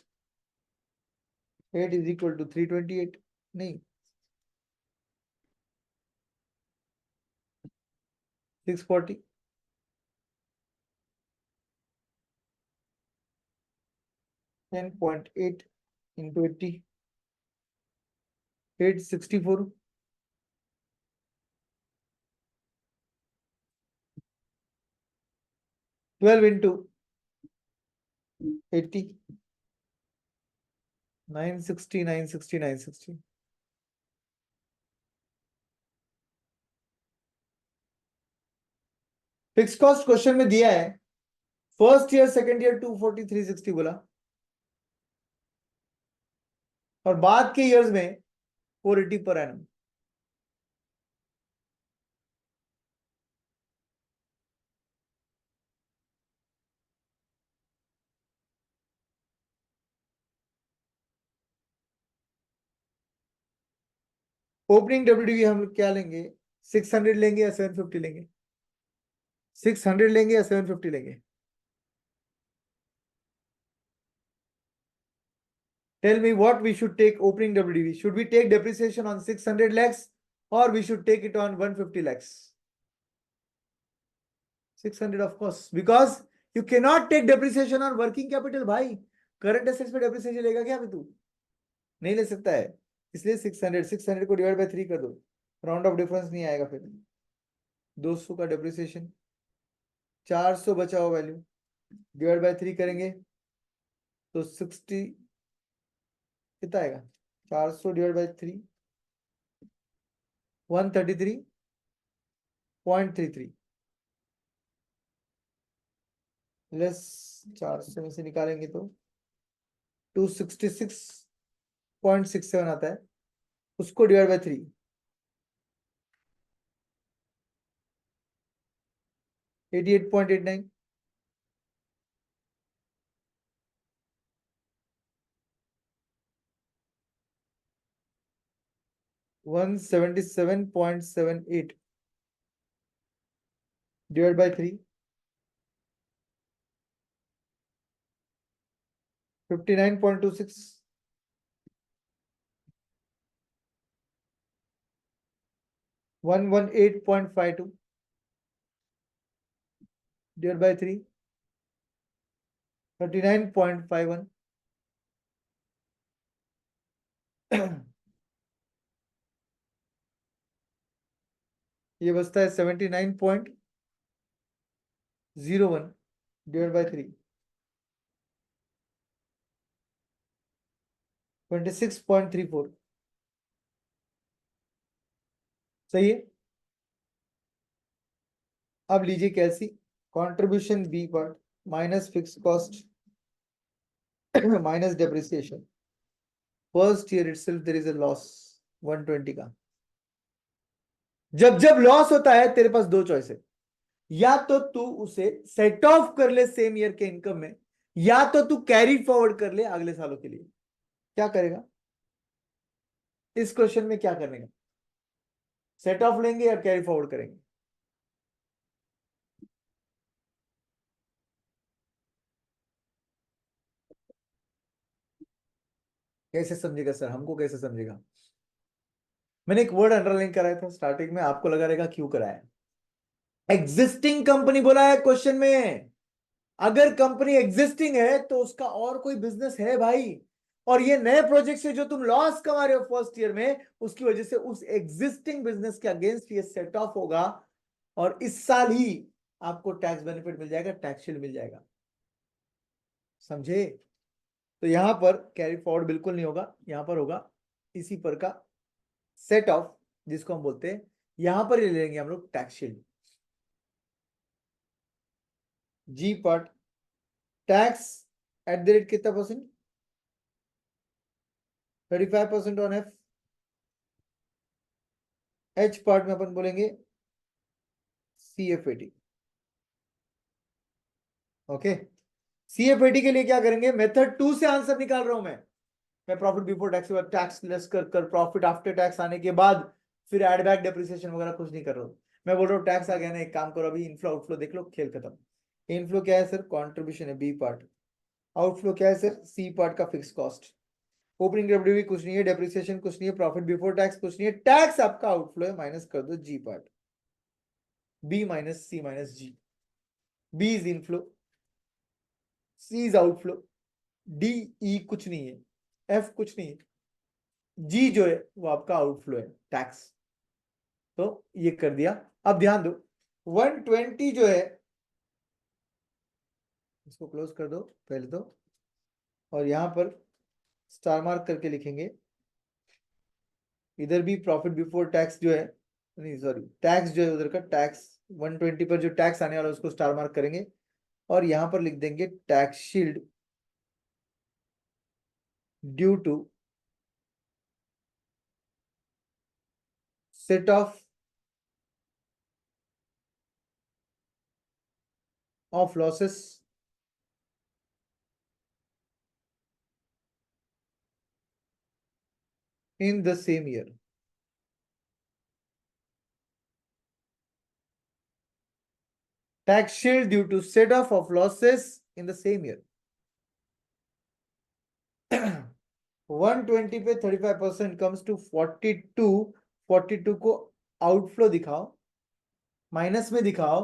8 is equal to 328, नहीं 640, 10.8 into 80, 864, 12 into 80, 960 960 960। Fixed cost question में दिया है, फर्स्ट ईयर सेकंड ईयर 240 360 बोला, और बाद के ईयर्स में 480 पर एनम। ओपनिंग डब्ल्यूडीवी हम लोग क्या लेंगे, 600 लेंगे या 750 लेंगे, 600 लेंगे या 750 लेंगे? Tell me what we should take opening WDV. Should we take depreciation on 600 lakhs or we should take it on 150 lakhs? 600 of course, because you cannot take depreciation on working capital भाई। Current assets पे depreciation लेगा क्या अभी तू? नहीं ले सकता है, इसलिए 600 को डिवाइड बाय 3 कर दो, राउंड ऑफ डिफरेंस नहीं आएगा फिर। 200 का depreciation, 400 बचा हुआ वैल्यू, डिवाइड बाय 3 करेंगे तो 60 कितना आएगा, 400 डिवाइड बाय 3 133.33 लेस 400 में से निकालेंगे तो 266.67 आता है, उसको divide by 3, 88.89, 177.78 divide by 3, 59.26, 118.52 divide by 3, 39.51 ये बचता है 79.01 डिवाइड बाय 3, 26.34। सही है। अब लीजिए कैसी, contribution B part minus fixed cost minus depreciation, first year itself there is a loss 120 का। जब जब लॉस होता है तेरे पास दो चॉइस है, या तो तू उसे सेट ऑफ कर ले सेम ईयर के इनकम में, या तो तू कैरी फॉरवर्ड कर ले अगले सालों के लिए। क्या करेगा इस क्वेश्चन में, क्या करने का? सेट ऑफ लेंगे या कैरी फॉरवर्ड करेंगे? कैसे समझेगा सर, हमको कैसे समझेगा? मैंने एक वर्ड अंडरलाइन कराया था स्टार्टिंग में, आपको लगा रहेगा क्यों कराया। एग्जिस्टिंग कंपनी बोला है क्वेश्चन में। अगर कंपनी एग्जिस्टिंग है तो उसका और कोई बिजनेस है भाई, और ये नए प्रोजेक्ट से जो तुम लॉस कमा रहे हो फर्स्ट ईयर में, उसकी वजह से उस एग्जिस्टिंग बिजनेस के अगेंस्ट ये सेट ऑफ होगा, और इस साल ही आपको टैक्स बेनिफिट मिल जाएगा, टैक्स शील्ड मिल जाएगा। समझे? तो यहां पर कैरी फॉरवर्ड बिल्कुल नहीं होगा, यहां पर होगा इसी पर का सेट ऑफ, जिसको हम बोलते हैं, यहां पर ले लेंगे हम लोग tax shield. G part tax at the rate कितना percent? 35% on F. H part में अपन बोलेंगे CFAT। ओके, CFAT के लिए क्या करेंगे? मेथड 2 से आंसर निकाल रहा हूं मैं प्रॉफिट बिफोर टैक्स के बाद टैक्स लेस कर प्रॉफिट आफ्टर टैक्स आने के बाद फिर एड बैक डेप्रिसिएशन वगैरह कुछ नहीं कर रहा हूं। मैं बोल रहा हूँ टैक्स आ गया ना, एक काम करो, अभी इनफ्लो आउटफ्लो देख लो, खेल खत्म। इनफ्लो क्या है सर? कॉन्ट्रीब्यूशन है, बी पार्ट। आउटफ्लो क्या है सर? सी पार्ट का फिक्स कॉस्ट। ओपनिंग रेवेन्यू कुछ नहीं है, डेप्रिसिएशन कुछ नहीं है, प्रॉफिट बिफोर टैक्स कुछ नहीं है, टैक्स आपका आउटफ्लो है, माइनस कर दो G part. B minus C minus G. B is inflow, C is outflow, D E कुछ नहीं है, एफ कुछ नहीं है, जी जो है वो आपका आउटफ्लो है, टैक्स। तो ये कर दिया। अब ध्यान दो, 120 जो है, इसको क्लोज कर दो पहले तो, और यहां पर स्टार मार्क करके लिखेंगे। इधर भी प्रॉफिट बिफोर टैक्स जो है, नहीं सॉरी, टैक्स जो है उधर का टैक्स 120 पर जो टैक्स आने वाला है उसको स्टार मार्क करेंगे, और यहां पर लिख देंगे tax shield due to set off losses in the same year. Tax shield due to set off of losses in the same year. 120 पे 35% comes to 42। 42 को आउटफ्लो दिखाओ, माइनस में दिखाओ,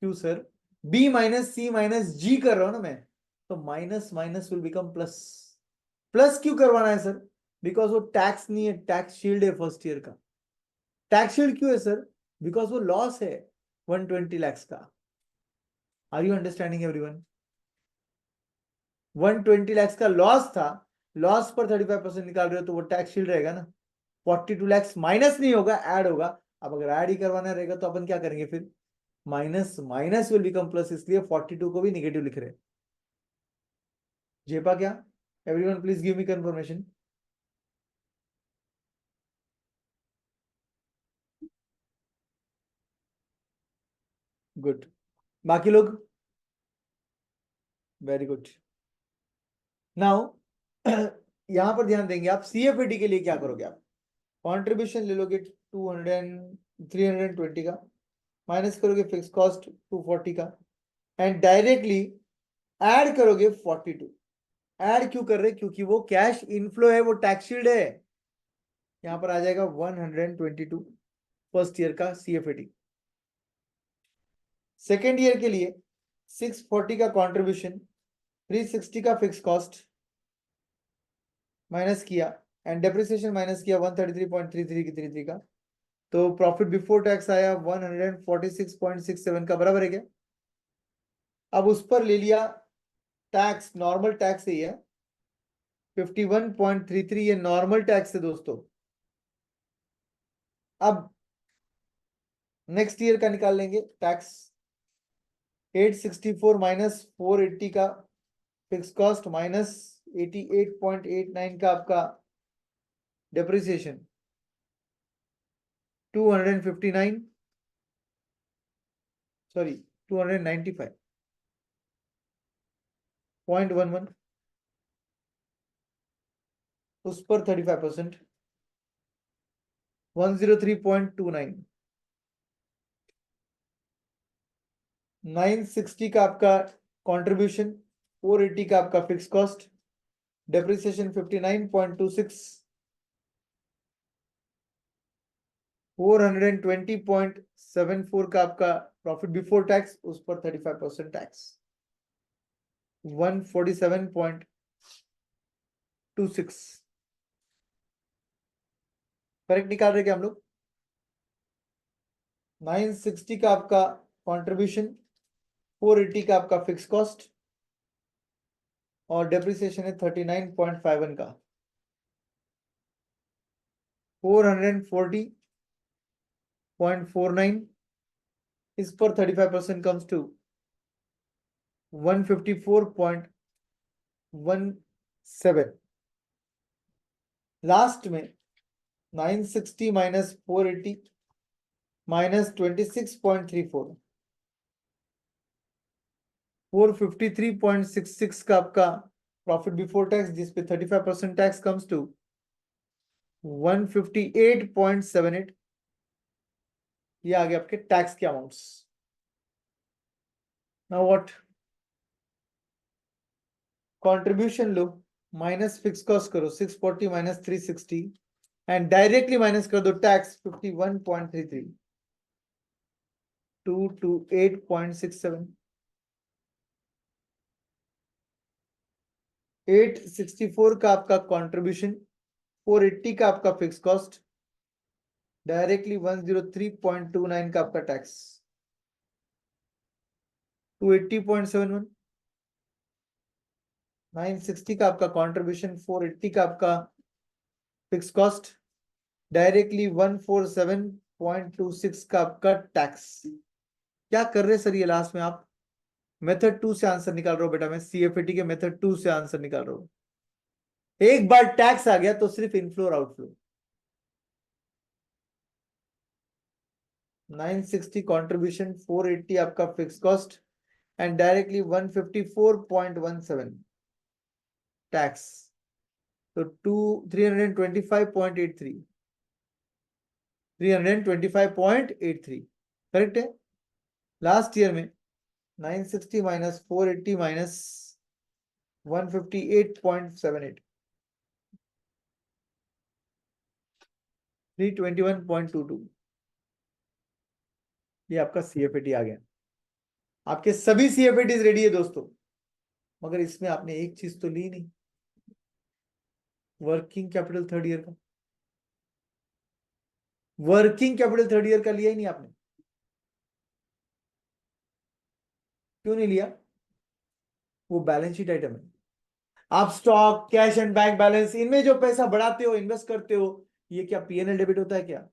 क्यों sir? B minus C minus जी कर रहा हूं ना मैं, तो minus minus will become plus. Plus क्यों करवाना है सर? बिकॉज वो टैक्स नहीं है, टैक्स शील्ड है फर्स्ट ईयर का। टैक्स शील्ड क्यों है सर? बिकॉज वो लॉस है 120 lakhs का। Are you understanding everyone? 120 lakhs का लॉस था, लॉस पर 35% निकाल रहे हो तो वो टैक्स शील्ड रहेगा ना। 42 lakhs माइनस नहीं होगा, ऐड होगा। अब अगर ऐड ही करवाना रहेगा तो अपन क्या करेंगे फिर? Minus minus will become plus, इसलिए 42 को भी निगेटिव लिख रहे हैं। जेपा क्या? Everyone please give me confirmation. Good, बाकी लोग? Very good. नाउ यहां पर ध्यान देंगे आप, CFAT के लिए क्या करोगे आप? कॉन्ट्रीब्यूशन ले लोगे 320 का, माइनस करोगे फिक्स कॉस्ट 240 का, एंड डायरेक्टली ऐड करोगे 42। ऐड क्यों कर रहे? क्योंकि वो कैश इनफ्लो है, वो टैक्स शील्ड है। यहां पर आ जाएगा 122 फर्स्ट ईयर का CFAT। सेकेंड ईयर के लिए 640 का कंट्रीब्यूशन, 360 का फिक्स कॉस्ट माइनस किया, एंड डेप्रिसिएशन माइनस किया 133.33 का, तो प्रॉफिट बिफोर टैक्स आया 146.67 का, बराबर है क्या? अब उस पर ले लिया टैक्स, नॉर्मल टैक्स ही है 51.33, ये नॉर्मल टैक्स है दोस्तों। अब नेक्स्ट ईयर का निकाल लेंगे टैक्स, 864 माइनस 480 का फिक्स कॉस्ट माइनस 88.89 का आपका डेप्रिसिएशन, 259 सॉरी 295.11, उस पर 35%, 103.29, 960 का आपका कंट्रीब्यूशन, 480 का आपका फिक्स कॉस्ट, डेप्रिसिएशन 59.26, 420.74 का आपका प्रॉफिट बिफोर टैक्स, उस पर 35% टैक्स, 147.26 करेक्ट निकाल रहे क्या हम लोग? 960 का आपका कंट्रीब्यूशन, 480 का आपका फिक्स कॉस्ट और डेप्रिसिएशन है 39.51 का, 440.49, इस पर 35% कम्स टू 154.17। लास्ट में 960 माइनस 480 माइनस 26.34, 453.66 का आपका प्रॉफिट बिफोर टैक्स, जिसपे 35% टैक्स कम्स टू 158.78। ये आ गए आपके टैक्स के amounts. Now what, contribution low minus fixed cost करो 640 माइनस 360 एंड डायरेक्टली माइनस कर दो टैक्स 51.33, 228.67, 864 का आपका कंट्रीब्यूशन, 480 का आपका फिक्स कॉस्ट, डायरेक्टली 103.29 का आपका टैक्स, 280.71, 960 का आपका कंट्रीब्यूशन, 480 का आपका फिक्स कॉस्ट, डायरेक्टली 147.26 का आपका टैक्स। क्या कर रहे सर ये लास्ट में आप? मेथड 2 से आंसर निकाल रहा हूं बेटा, मैं सीएफएटी के मेथड 2 से आंसर निकाल रहा हूं। एक बार टैक्स आ गया तो सिर्फ इनफ्लो और आउटफ्लो। 960 कंट्रीब्यूशन, 480 आपका fix cost and directly 154.17 tax, तो 325.83, 325.83 करेक्ट है। लास्ट ईयर में 960 माइनस 480 माइनस 158.78, 321.22, ये आपका सीएफएटी आ गया। आपके सभी सीएफएटीज रेडी है दोस्तों, मगर इसमें आपने एक चीज तो ली नहीं, वर्किंग कैपिटल थर्ड ईयर का। वर्किंग कैपिटल थर्ड ईयर का लिया ही नहीं आपने, क्यों नहीं लिया? वो बैलेंस शीट आइटम है। आप stock, cash and bank balance, इनमें जो पैसा बढ़ाते हो, इन्वेस्ट करते हो, ये क्या पीएनएल डेबिट होता है क्या?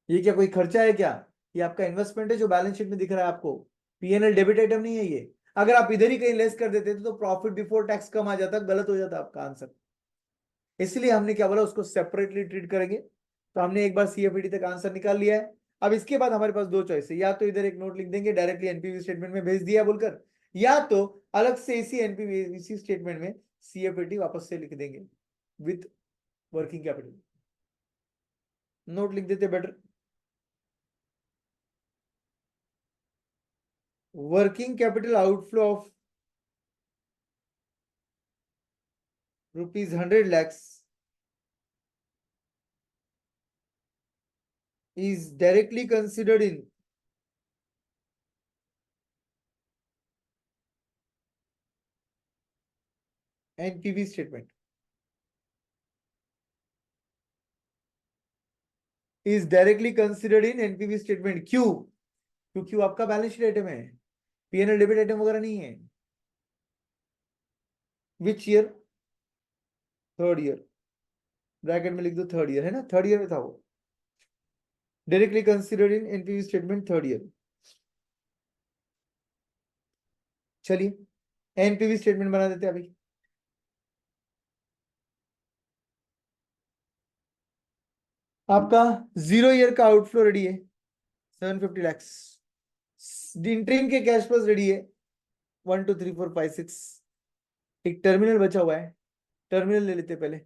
ये क्या कोई खर्चा है क्या? ये आपका इन्वेस्टमेंट है जो बैलेंस शीट में दिख रहा है आपको, पीएनएल डेबिट आइटम नहीं है ये। अगर आप इधर ही कहीं लेस कर देते तो प्रॉफिट बिफोर टैक्स कम आ जाता, गलत हो जाता आपका आंसर। इसलिए हमने क्या बोला, उसको सेपरेटली ट्रीट करेंगे। तो हमने एक बार सीएफईडी तक आंसर निकाल लिया है। अब इसके बाद हमारे पास दो चॉइस है, या तो इधर एक नोट लिख देंगे डायरेक्टली एनपीवी स्टेटमेंट में भेज दिया बोलकर, या तो अलग से इसी एनपीवी इसी स्टेटमेंट में सीएफईडी वापस से लिख देंगे विथ वर्किंग कैपिटल। नोट लिख देते better. Working capital outflow of ₹100 lakhs is directly considered in NPV statement, is directly considered in NPV statement. क्यों? क्योंकि वो आपका बैलेंस शीट आइटम है, पीएनएल डेबिट आइटम वगैरह नहीं है। Which year? Third year, bracket में लिख दो थर्ड ईयर, है ना, थर्ड ईयर में था वो, directly considered in NPV statement third year. चलिए एनपीवी स्टेटमेंट बना देते हैं अभी। आपका 0 ईयर का आउटफ्लो रेडी है 750 lakhs, इंटरिम के कैश फ्लोज रेडी है 1 2 3 4 5 6, एक टर्मिनल बचा हुआ है, टर्मिनल ले लेते पहले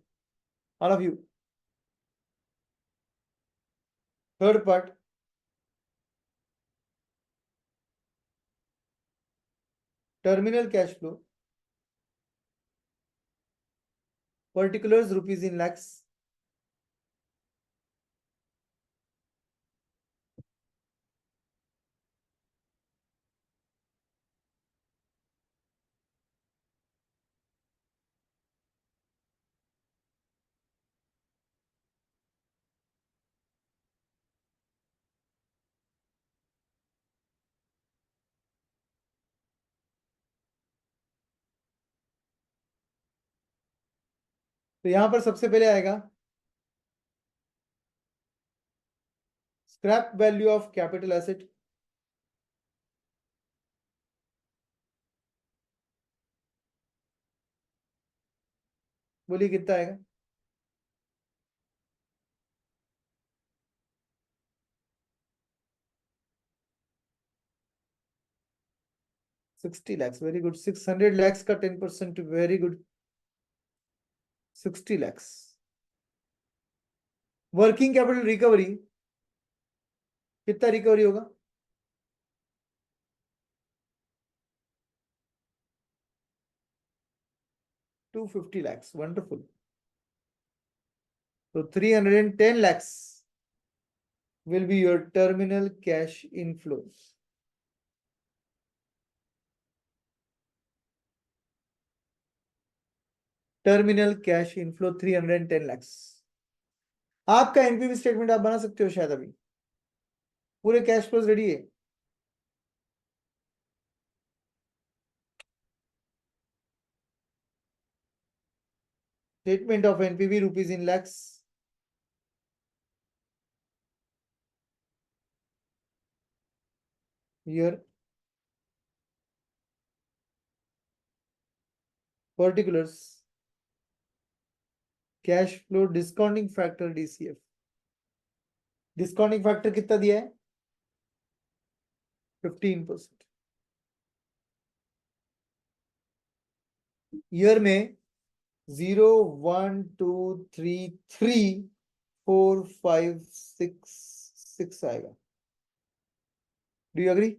all of you. Third part, terminal cash flow, particulars rupees in lakhs, तो यहां पर सबसे पहले आएगा scrap value of capital asset, बोलिए कितना आएगा? 60 lakhs, वेरी गुड। 600 lakhs का 10%, very good. 60 lakhs। Working capital recovery, कितना रिकवरी होगा? 250 lakhs, वंडरफुल। तो 310 lakhs will be your terminal cash inflows. Terminal cash inflow 310 lakhs। आपका एनपीवी स्टेटमेंट आप बना सकते हो शायद, अभी पूरे कैश फ्लोज रेडी है। Statement of NPV rupees in lakhs, year, particulars, cash flow discounting factor DCF. Discounting factor कितना दिया है? 15%। ईयर में 0, 1, 2, 3, 4, 5, 6 आएगा। Do you agree?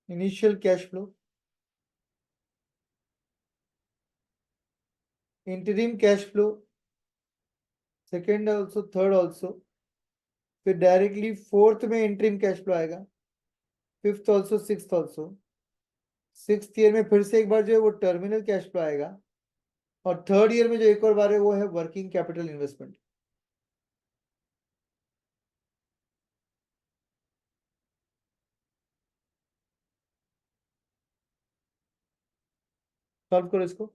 Initial cash flow, interim cash flow, second also, third also, फिर directly fourth में interim cash flow आएगा, fifth also, sixth also. Sixth year में फिर से एक बार जो है वो टर्मिनल कैश फ्लो आएगा, और थर्ड ईयर में जो एक और बार है वो है वर्किंग कैपिटल इन्वेस्टमेंट। सॉल्व करो इसको।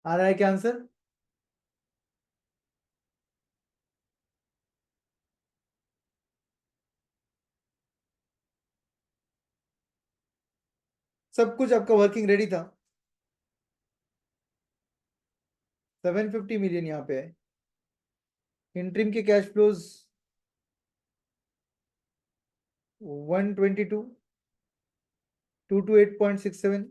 आ रहा है क्या आंसर? सब कुछ आपका वर्किंग रेडी था। 750 मिलियन यहाँ पे है। इंट्रीम के कैश फ्लोज 122, 228.67,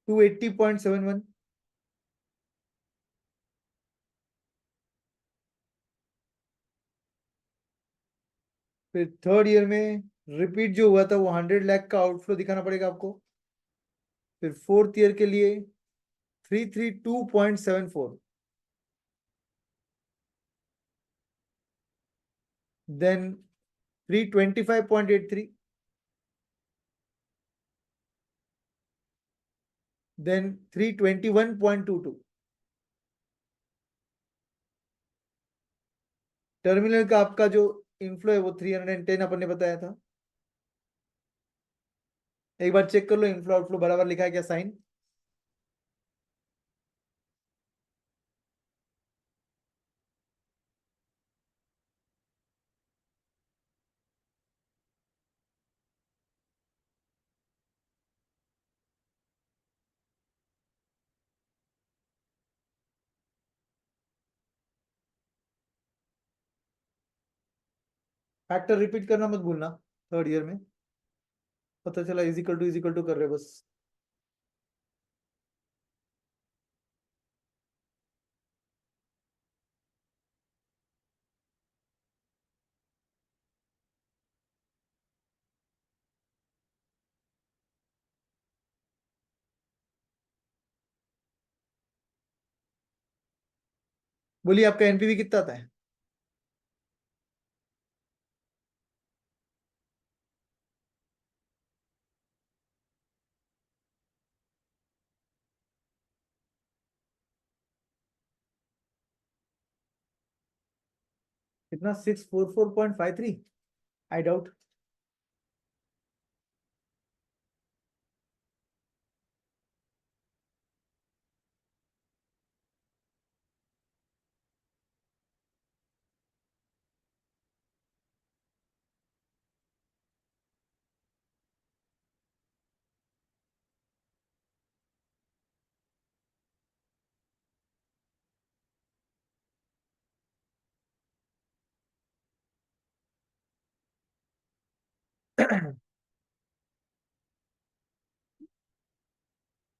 280.71। फिर थर्ड ईयर में रिपीट जो हुआ था वो 100 लाख का आउटफ्लो दिखाना पड़ेगा आपको। फिर फोर्थ ईयर के लिए 332.74, देन 325.83, देन 321.22। टर्मिनल का आपका जो इनफ्लो है वो 310 अपन ने बताया था। एक बार चेक कर लो इनफ्लो आउटफ्लो बराबर लिखा है क्या साइन। फैक्टर रिपीट करना मत भूलना थर्ड ईयर में। पता चला इज इक्वल टू कर रहे बस। बोलिए आपका एनपीवी कितना आता है? कितना? 644.53। I doubt.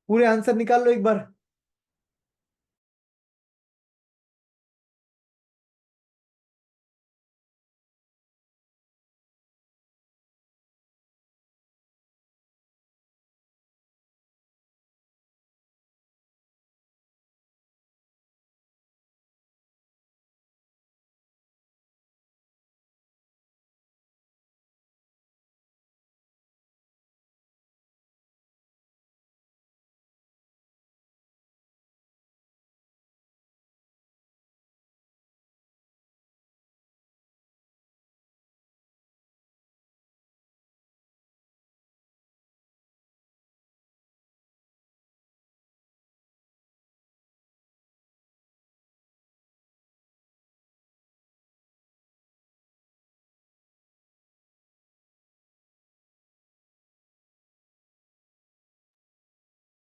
पूरे आंसर निकाल लो एक बार।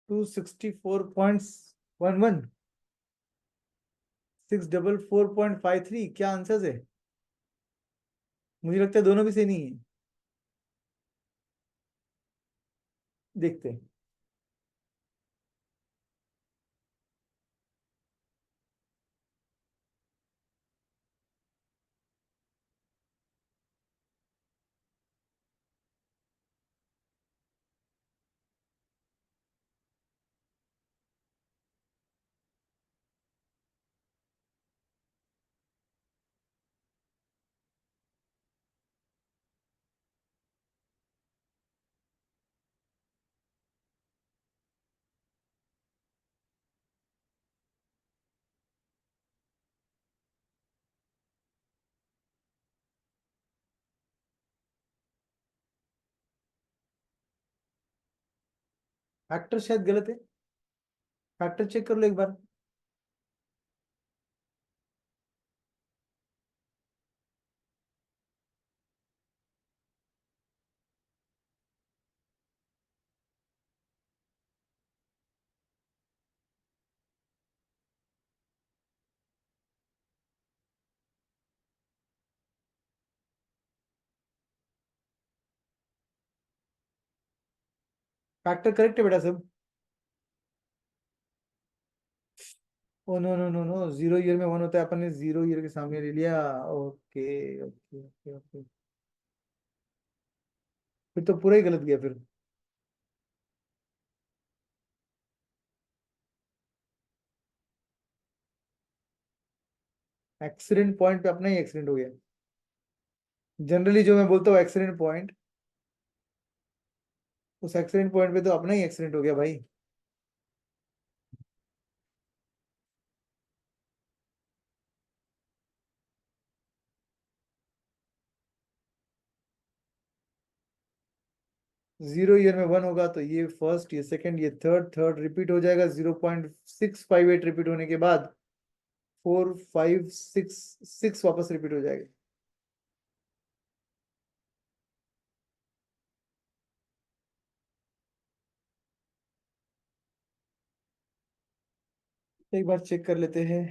टू 64.11। 644.53 क्या आंसर है? मुझे लगता है दोनों भी सही नहीं है। देखते हैं। फैक्टर शायद गलत है, फैक्टर चेक कर लो एक बार। फैक्टर करेक्ट है बेटा सब। Oh no no no no, zero year में वन होता है, अपन ने जीरो ईयर के सामने ले लिया। ओके ओके ओके ओके, फिर तो पूरा ही गलत गया फिर। एक्सीडेंट पॉइंट पे अपना ही एक्सीडेंट हो गया। जनरली जो मैं बोलता हूँ एक्सीडेंट पॉइंट, उस एक्सीडेंट पॉइंट पे तो अपना ही एक्सीडेंट हो गया भाई। जीरो ईयर में वन होगा तो ये फर्स्ट, ये सेकंड, ये थर्ड, थर्ड रिपीट हो जाएगा 0.658 रिपीट होने के बाद 4 5 6 6 वापस रिपीट हो जाएगा। एक बार चेक कर लेते हैं।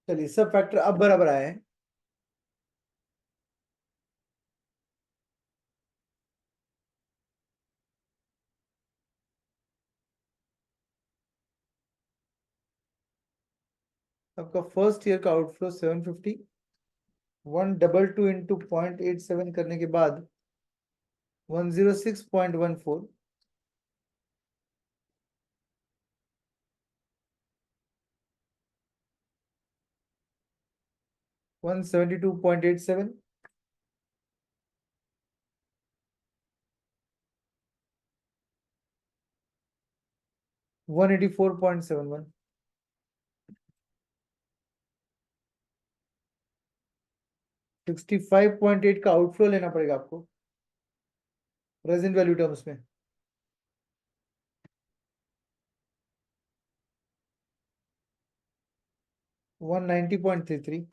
चलिए सब फैक्टर अब बराबर आए हैं। आपका फर्स्ट ईयर का आउटफ्लो 750, 122 इंटू 0.87 करने के बाद 106.14, 172.87, 184.71, 65.8 का आउटफ्लो लेना पड़ेगा आपको प्रेजेंट वैल्यू टर्म्स में। 190.33,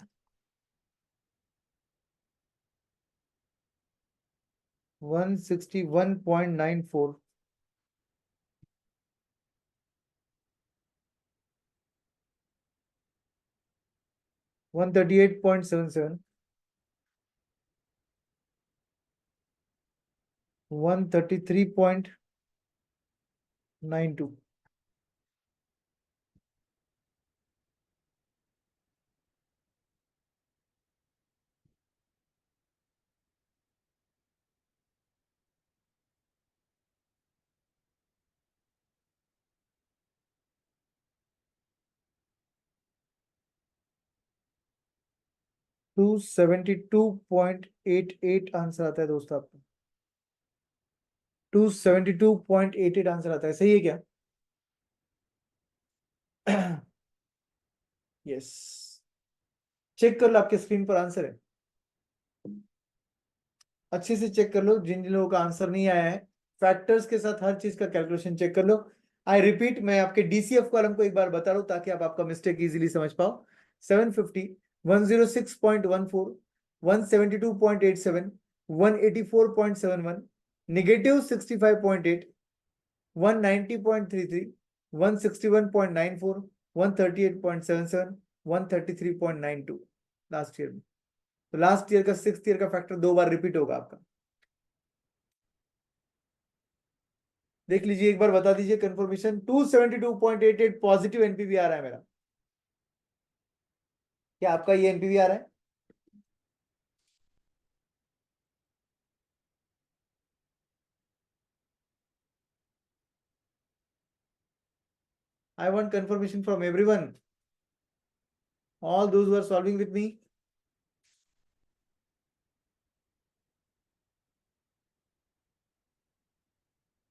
161.94, 138.77, 133.92, 272.88 आंसर आता है दोस्तों आपका। 272.88 आंसर आता है, सही है क्या? यस, चेक कर लो आपके स्क्रीन पर आंसर है, अच्छे से चेक कर लो। जिन जिन लोगों का आंसर नहीं आया है, फैक्टर्स के साथ हर चीज का कैलकुलेशन चेक कर लो। आई रिपीट, मैं आपके डीसीएफ कॉलम को एक बार बता रहा हूं ताकि आप आपका मिस्टेक इजीली समझ पाओ। 750, 106.14, 172.87, 184.71, निगेटिव 65.8, 190.33, 161.94, 138.77, 133.92 लास्ट ईयर में। तो लास्ट ईयर का सिक्स ईयर का फैक्टर दो बार रिपीट होगा आपका। देख लीजिए एक बार, बता दीजिए कंफर्मेशन। 272.88 पॉजिटिव एनपीवी आ रहा है मेरा, क्या आपका ये एनपीवी आ रहा है? I want confirmation from everyone. All those who are solving with me.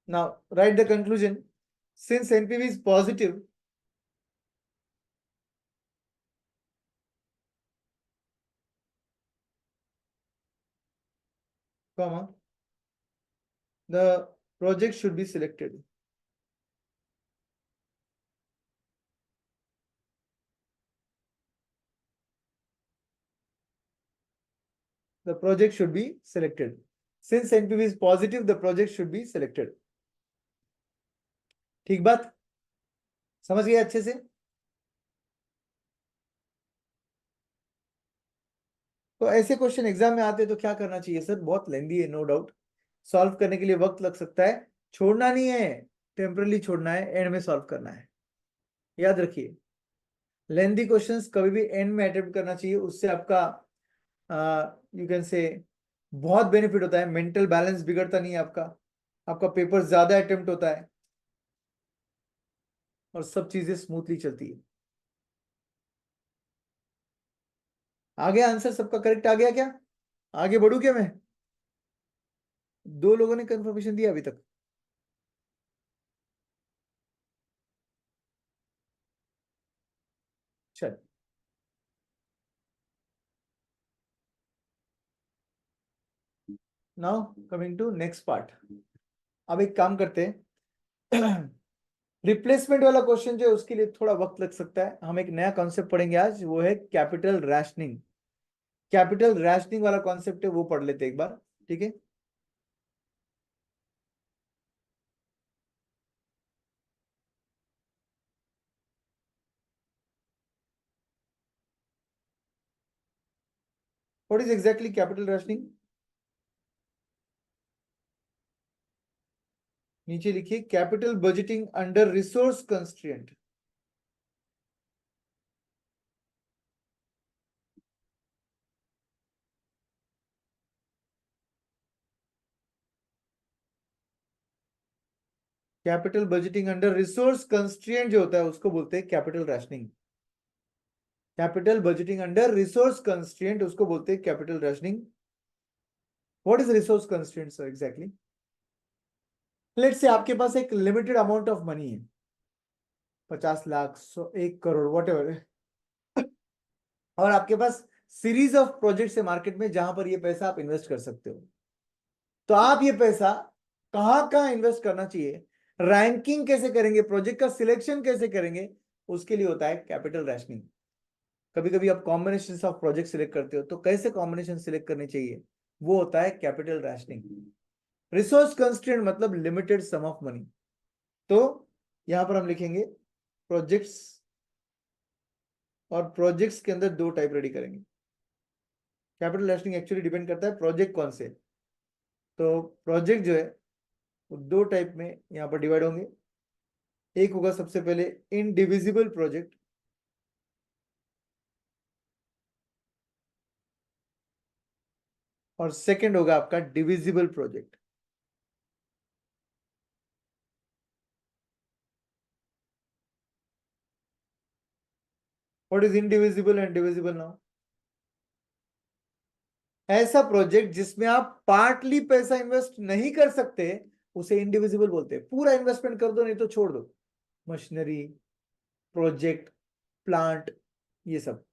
Now, write the conclusion. Since NPV is positive, comma, the project should be selected. The project should be selected. Since NPV is positive, the project should be selected. ठीक बात, समझ गए अच्छे से? तो ऐसे question exam में आते तो क्या करना चाहिए सर? बहुत लेंदी है, नो डाउट। सॉल्व करने के लिए वक्त लग सकता है, छोड़ना नहीं है, टेम्परली छोड़ना है, एंड में सॉल्व करना है। याद रखिए, लेंदी क्वेश्चंस कभी भी एंड में अटेम्प्ट करना चाहिए, उससे आपका यू कैन से बहुत बेनिफिट होता है, मेंटल बैलेंस बिगड़ता नहीं है आपका, आपका पेपर ज्यादा अटेम्प्ट होता है और सब चीजें स्मूथली चलती है। आ गया आंसर? सबका करेक्ट आ गया क्या? आगे बढ़ू क्या मैं? दो लोगों ने कंफर्मेशन दिया अभी तक। चल, now coming to next part. अब एक काम करते हैं, रिप्लेसमेंट वाला क्वेश्चन जो है उसके लिए थोड़ा वक्त लग सकता है। हम एक नया कॉन्सेप्ट पढ़ेंगे आज, वो है कैपिटल रैशनिंग। कैपिटल रैशनिंग वाला कॉन्सेप्ट है, वो पढ़ लेते हैं एक बार, ठीक है? What is exactly capital rationing? नीचे लिखिए, capital budgeting under resource constraint. Capital budgeting under resource constraint जो होता है उसको बोलते हैं capital rationing. Capital budgeting under resource constraint उसको बोलते हैं capital rationing. What is resource constraint sir exactly? Let's say आपके पास एक लिमिटेड अमाउंट ऑफ मनी है, 50 लाख, 1 करोड़, वॉट एवर, और आपके पास सीरीज ऑफ प्रोजेक्ट्स है मार्केट में जहां पर ये पैसा आप इन्वेस्ट कर सकते हो। तो आप ये पैसा कहाँ कहाँ इन्वेस्ट करना चाहिए, रैंकिंग कैसे करेंगे, प्रोजेक्ट का सिलेक्शन कैसे करेंगे, उसके लिए होता है कैपिटल रैशनिंग। कभी कभी आप कॉम्बिनेशन ऑफ प्रोजेक्ट सिलेक्ट करते हो, तो कैसे कॉम्बिनेशन सिलेक्ट करने चाहिए, वो होता है कैपिटल रैशनिंग। रिसोर्स कंस्ट्रेंट मतलब लिमिटेड सम ऑफ मनी। तो यहां पर हम लिखेंगे प्रोजेक्ट्स, और प्रोजेक्ट्स के अंदर दो टाइप रेडी करेंगे। कैपिटल रैशनिंग एक्चुअली डिपेंड करता है प्रोजेक्ट कौन से, तो प्रोजेक्ट जो है वो दो टाइप में यहाँ पर डिवाइड होंगे। एक होगा सबसे पहले इनडिविजिबल प्रोजेक्ट, और सेकंड होगा आपका divisible project. What is indivisible and divisible now? ऐसा प्रोजेक्ट जिसमें आप पार्टली पैसा इन्वेस्ट नहीं कर सकते, उसे इंडिविजिबल बोलते हैं। पूरा इन्वेस्टमेंट कर दो, नहीं तो छोड़ दो, मशीनरी, प्रोजेक्ट, प्लांट, ये सब।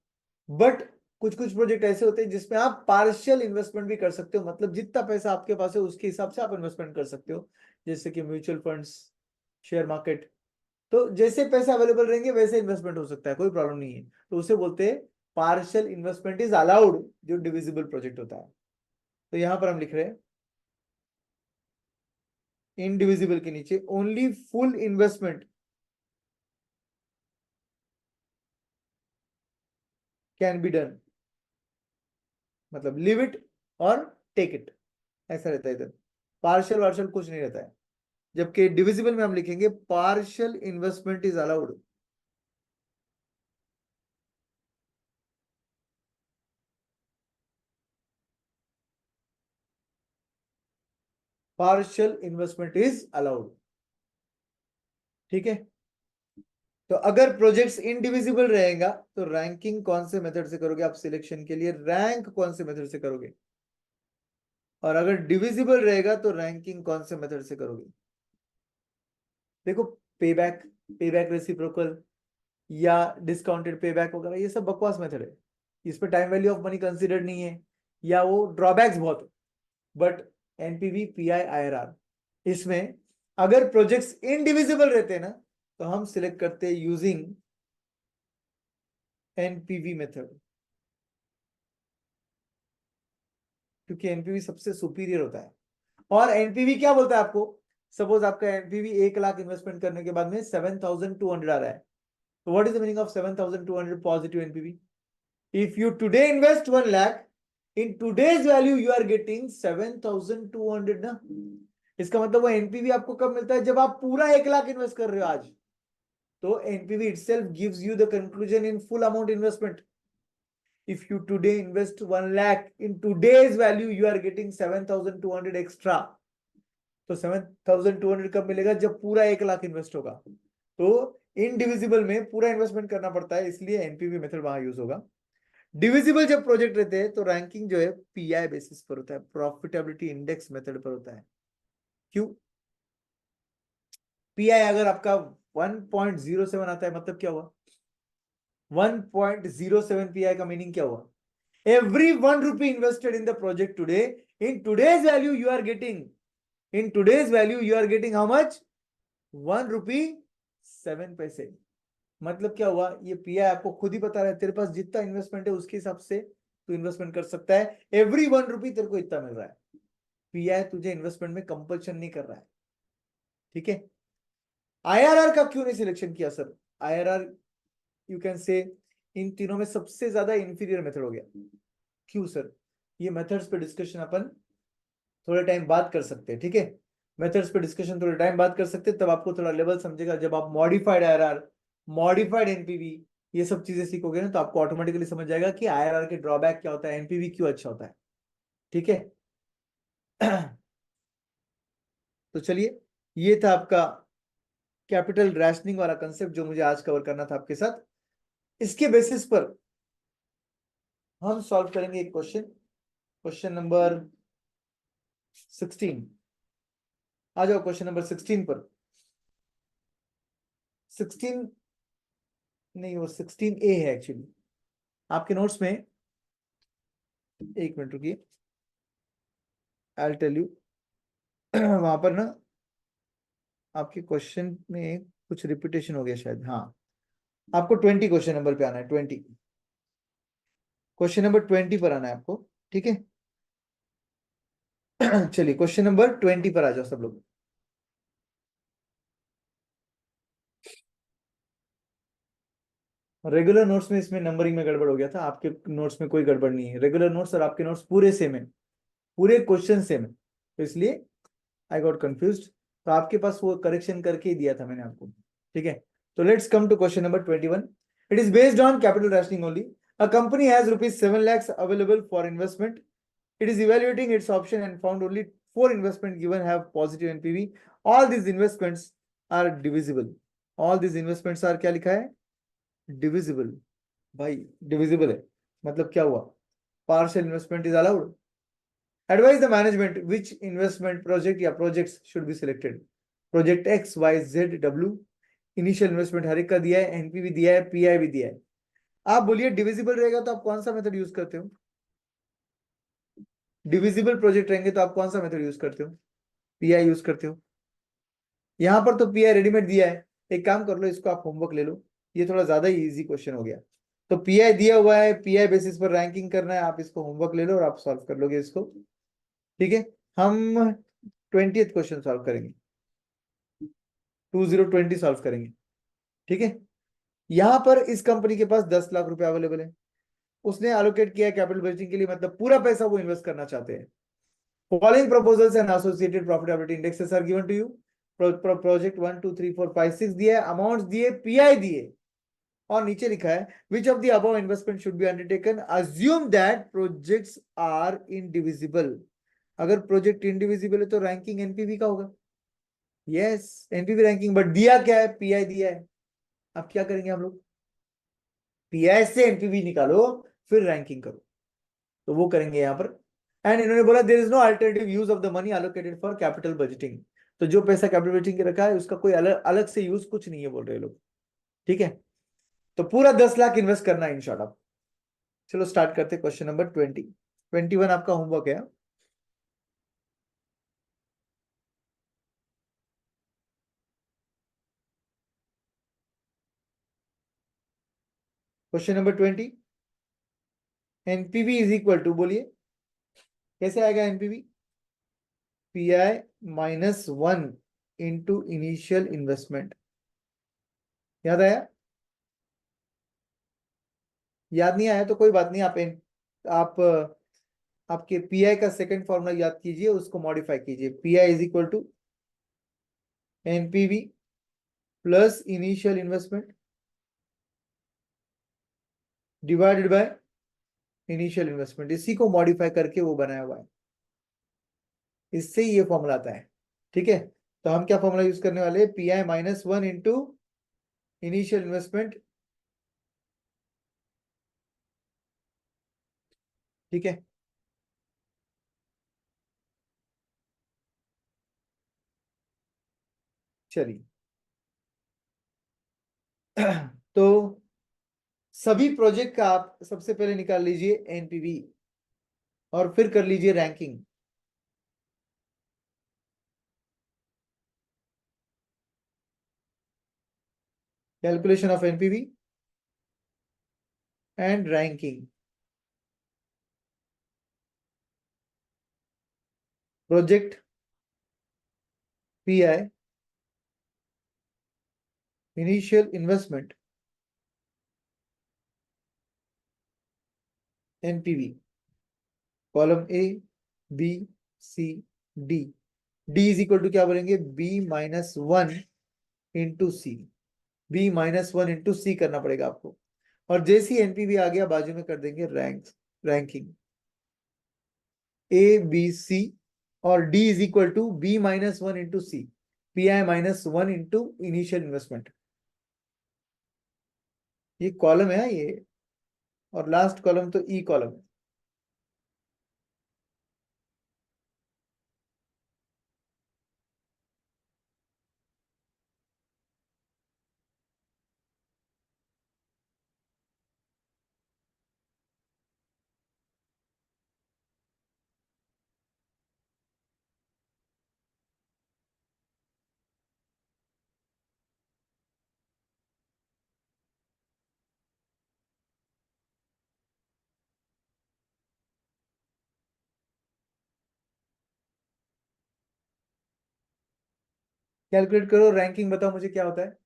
बट कुछ कुछ प्रोजेक्ट ऐसे होते हैं जिसमें आप पार्शियल इन्वेस्टमेंट भी कर सकते हो, मतलब जितना पैसा आपके पास है उसके हिसाब से आप इन्वेस्टमेंट कर सकते हो, जैसे कि म्यूचुअल फंड्स, शेयर मार्केट। तो जैसे पैसे अवेलेबल रहेंगे वैसे इन्वेस्टमेंट हो सकता है, कोई प्रॉब्लम नहीं है। तो उसे बोलते हैं पार्शियल इन्वेस्टमेंट इज अलाउड, जो डिविजिबल प्रोजेक्ट होता है। तो यहां पर हम लिख रहे हैं इनडिविजिबल के नीचे only full investment can be done, मतलब लिव इट और टेक इट, ऐसा रहता है इधर। पार्शियल वार्शियल कुछ नहीं रहता है। जबकि डिविजिबल में हम लिखेंगे partial investment is allowed. Partial investment is allowed, ठीक है? तो अगर प्रोजेक्ट्स इनडिविजिबल रहेगा तो रैंकिंग कौन से मेथड से करोगे आप सिलेक्शन के लिए, रैंक कौन से मेथड से करोगे, और अगर डिविजिबल रहेगा तो रैंकिंग कौन से मेथड से करोगे। देखो, पेबैक, पेबैक रेसिप्रोकल या डिस्काउंटेड पेबैक वगैरह ये सब बकवास मेथड है, इस पे time value of money consider नहीं है, या वो ड्रॉबैक्स बहुत। बट एनपीवी, पीआई, आईआरआर, इसमें अगर प्रोजेक्ट्स इनडिविजिबल रहते हैं ना तो हम सिलेक्ट करते हैं यूजिंग एनपीवी मेथड, क्योंकि एनपीवी सबसे सुपीरियर होता है। और एनपीवी क्या बोलता है आपको, सपोज आपका एनपीवी 1 लाख इन्वेस्टमेंट करने के बाद में 7,200 आ रहा है, तो what is the meaning of 7,200 positive NPV. If you today invest 1 lakh, in today's value you are getting 7,200 ना। इसका मतलब वो एनपीवी आपको कब मिलता है, जब आप पूरा 1 लाख इन्वेस्ट कर रहे हो आज। तो NPV itself gives you the conclusion in full amount investment. If you today invest 1 lakh, in today's value you are getting 7,200 extra. तो 7,200 कब मिलेगा, जब पूरा 1 लाख इन्वेस्ट होगा। तो इनडिविजिबल में पूरा इन्वेस्टमेंट करना पड़ता है, इसलिए एनपीवी मेथड वहां यूज होगा। डिविजिबल जब प्रोजेक्ट रहते हैं तो रैंकिंग जो है पीआई बेसिस पर होता है, प्रॉफिटेबिलिटी इंडेक्स मेथड पर होता है। क्यों, पीआई अगर आपका 1.07 आता है मतलब क्या हुआ, 1.07 पीआई का मीनिंग क्या हुआ, every 1 rupee invested in the project today, in today's value you are getting, in today's value you are getting how much, 1 rupee 7 पैसे। मतलब क्या हुआ, ये पीआई आपको खुद ही पता है, तेरे पास जितना इन्वेस्टमेंट है उसके हिसाब से तू इन्वेस्टमेंट कर सकता है, एवरी 1 रुपी तेरे को इतना मिल रहा है। पीआई तुझे इन्वेस्टमेंट में कंपल्शन नहीं कर रहा है, ठीक है। आईआरआर का क्यों नहीं सिलेक्शन किया sir, IRR you can say इन तीनों में सबसे ज्यादा इंफीरियर मेथड हो गया। क्यों सर, ये मेथड्स पे डिस्कशन अपन थोड़े टाइम बाद कर सकते हैं, ठीक है। मेथड्स पे डिस्कशन थोड़े टाइम बाद कर सकते हैं, तब आपको थोड़ा लेवल समझेगा, जब आप मॉडिफाइड आईआरआर, मॉडिफाइड एनपीवी ये सब चीजें सीखोगे ना तो आपको ऑटोमेटिकली समझ जाएगा कि आईआरआर के ड्रॉबैक क्या होता है, एनपीवी क्यों अच्छा होता है, ठीक है। तो चलिए, ये था आपका कैपिटल रैशनिंग वाला कंसेप्ट जो मुझे आज कवर करना था आपके साथ। इसके बेसिस पर हम सॉल्व करेंगे एक क्वेश्चन, क्वेश्चन नंबर 16। आ जाओ क्वेश्चन नंबर 16 पर। 16 नहीं, वो 16A है एक्चुअली आपके नोट्स में। एक मिनट रुकिए, आई विल टेल यू। वहां पर ना आपके क्वेश्चन में कुछ रिपीटेशन हो गया शायद, हाँ। आपको 20 क्वेश्चन नंबर पे आना है, 20 क्वेश्चन नंबर 20 पर आना है आपको, ठीक है। चलिए क्वेश्चन नंबर 20 पर आ जाओ सब लोग। रेगुलर नोट्स में इसमें नंबरिंग में गड़बड़ हो गया था, आपके नोट्स में कोई गड़बड़ नहीं है, रेगुलर नोट्स और आपके नोट्स पूरे सेम है, पूरे क्वेश्चन सेम है, तो इसलिए आई गॉट कंफ्यूज्ड। तो आपके पास वो करेक्शन करके ही दिया था मैंने आपको, ठीक है। तो let's come to question number 21। It is based on capital rationing only. A company has rupees 7 lakhs available for investment. It is evaluating its option and found only 4 investment given have positive NPV. All these investments are divisible. All these investments are क्या लिखा है, divisible। भाई divisible है मतलब क्या हुआ, partial investment is allowed। Advise the management which investment project या projects should be selected। Project X, Y, Z, W। Initial investment हर एक का दिया है, एनपीवी दिया है, पीआई भी दिया है। आप बोलिए डिविजिबल रहेगा तो आप कौन सा मेथड यूज करते हो, डिविजिबल प्रोजेक्ट रहेंगे तो आप कौन सा मेथड यूज करते हो, पीआई यूज करते हो। यहां पर तो पीआई रेडीमेड दिया है, एक काम कर लो, इसको आप होमवर्क ले लो, ये थोड़ा ज्यादा ही इजी क्वेश्चन हो गया। तो पीआई दिया हुआ है, पीआई बेसिस पर रैंकिंग करना है, आप इसको होमवर्क ले लो और आप सॉल्व कर लोगे इसको, ठीक है। हम 20th क्वेश्चन सॉल्व करेंगे, 2020 सॉल्व करेंगे, ठीक है। यहां पर इस कंपनी के पास 10 लाख रुपए अवेलेबल है, उसने एलोकेट किया है कैपिटल बजटिंग के लिए, मतलब पूरा पैसा वो इन्वेस्ट करना चाहते हैं। Following proposals and associated profitability indexes are given to you। Project 1 2 3 4 5 6 दिए, अमाउंट्स दिए, पीआई दिए, और नीचे लिखा है which of the above investment should be undertaken, assume that projects are indivisible. अगर प्रोजेक्ट इनडिविजिबल है तो रैंकिंग एनपीवी का होगा, यस एनपीवी रैंकिंग, बट दिया क्या है, पीआई दिया है। अब क्या करेंगे हम लोग, पीआई से एनपीवी निकालो फिर रैंकिंग करो, तो वो करेंगे यहाँ पर। एंड इन्होंने बोला there is no alternative use of the money allocated for capital budgeting, तो जो पैसा कैपिटल बजटिंग के रखा है उसका कोई अलग अलग से यूज कुछ नहीं है बोल रहे लोग। ठीक है, तो पूरा 10 लाख इन्वेस्ट करना है इन शॉर्ट आप। चलो स्टार्ट करते, क्वेश्चन नंबर 21 आपका होमवर्क है। Question number 20, NPV is equal to, बोलिए कैसे आएगा NPV, PI -1 into initial investment. याद आया? याद नहीं आया तो कोई बात नहीं, आप आपके पीआई का सेकंड फॉर्मूला याद कीजिए, उसको मॉडिफाई कीजिए। PI is equal to NPV plus initial investment divided by initial investment, इसी को मॉडिफाई करके वो बनाया हुआ है, इससे ही ये फॉर्मूला आता है। ठीक है, तो हम क्या फॉर्मूला यूज करने वाले, पीआई -1 इंटू इनिशियल इन्वेस्टमेंट। ठीक है, चलिए तो सभी प्रोजेक्ट का आप सबसे पहले निकाल लीजिए एनपीवी और फिर कर लीजिए ranking. Calculation of NPV and ranking, project PI initial investment NPV, column A B C D. D is equal to क्या बोलेंगे, B-1 इंटू सी, B-1 इंटू सी करना पड़ेगा आपको। और जैसी एनपीवी आ गया बाजू में कर देंगे रैंकिंग, ए बी सी, और D is equal to B-1 into C, PI -1 into initial investment. ये कॉलम है ये, और लास्ट कॉलम तो ई कॉलम है। कैलकुलेट करो, रैंकिंग बताओ मुझे क्या होता है।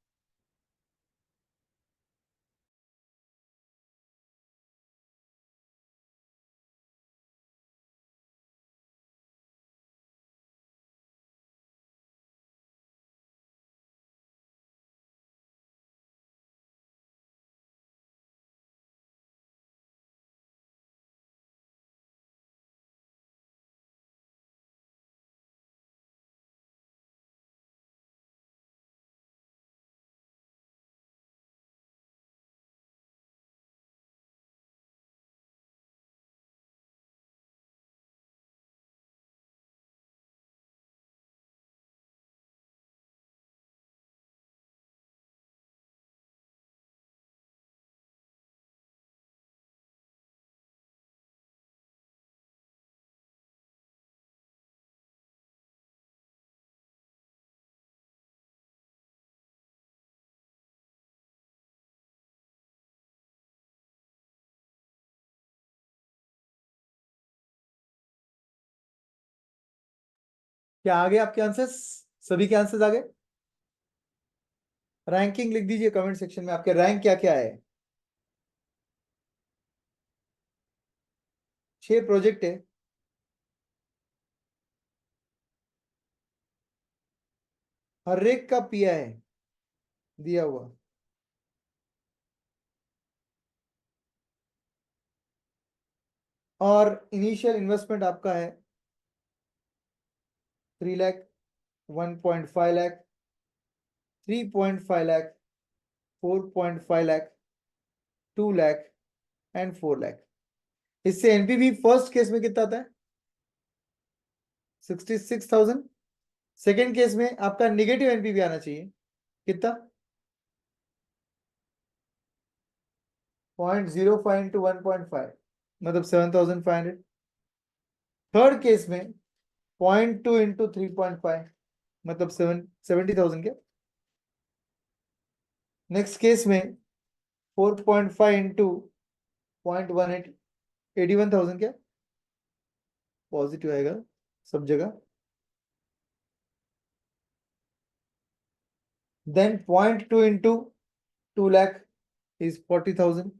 क्या आ गए आपके आंसर्स, सभी के आंसर्स आ गए। रैंकिंग लिख दीजिए कमेंट सेक्शन में, आपके रैंक क्या क्या है। 6 प्रोजेक्ट है, हर एक का पिया है दिया हुआ, और इनिशियल इन्वेस्टमेंट आपका है 3 लाख, 1.5 लाख, 3.5 लाख, 4.5 लाख, 2 लाख एंड 4 लाख। इससे एनपीवी फर्स्ट केस में कितना आता है? 66,000। सेकेंड केस में आपका निगेटिव एनपीवी आना चाहिए कितना? 0.05 इंटू 1.5 मतलब 7,500। थर्ड केस में 0.2 इंटू 3.5 मतलब 70,000 क्या? नेक्स्ट केस में 4.5 इंटू 0.18 81,000 क्या? पॉजिटिव आएगा सब जगह। Then 0.2 into 2 lakh is 40,000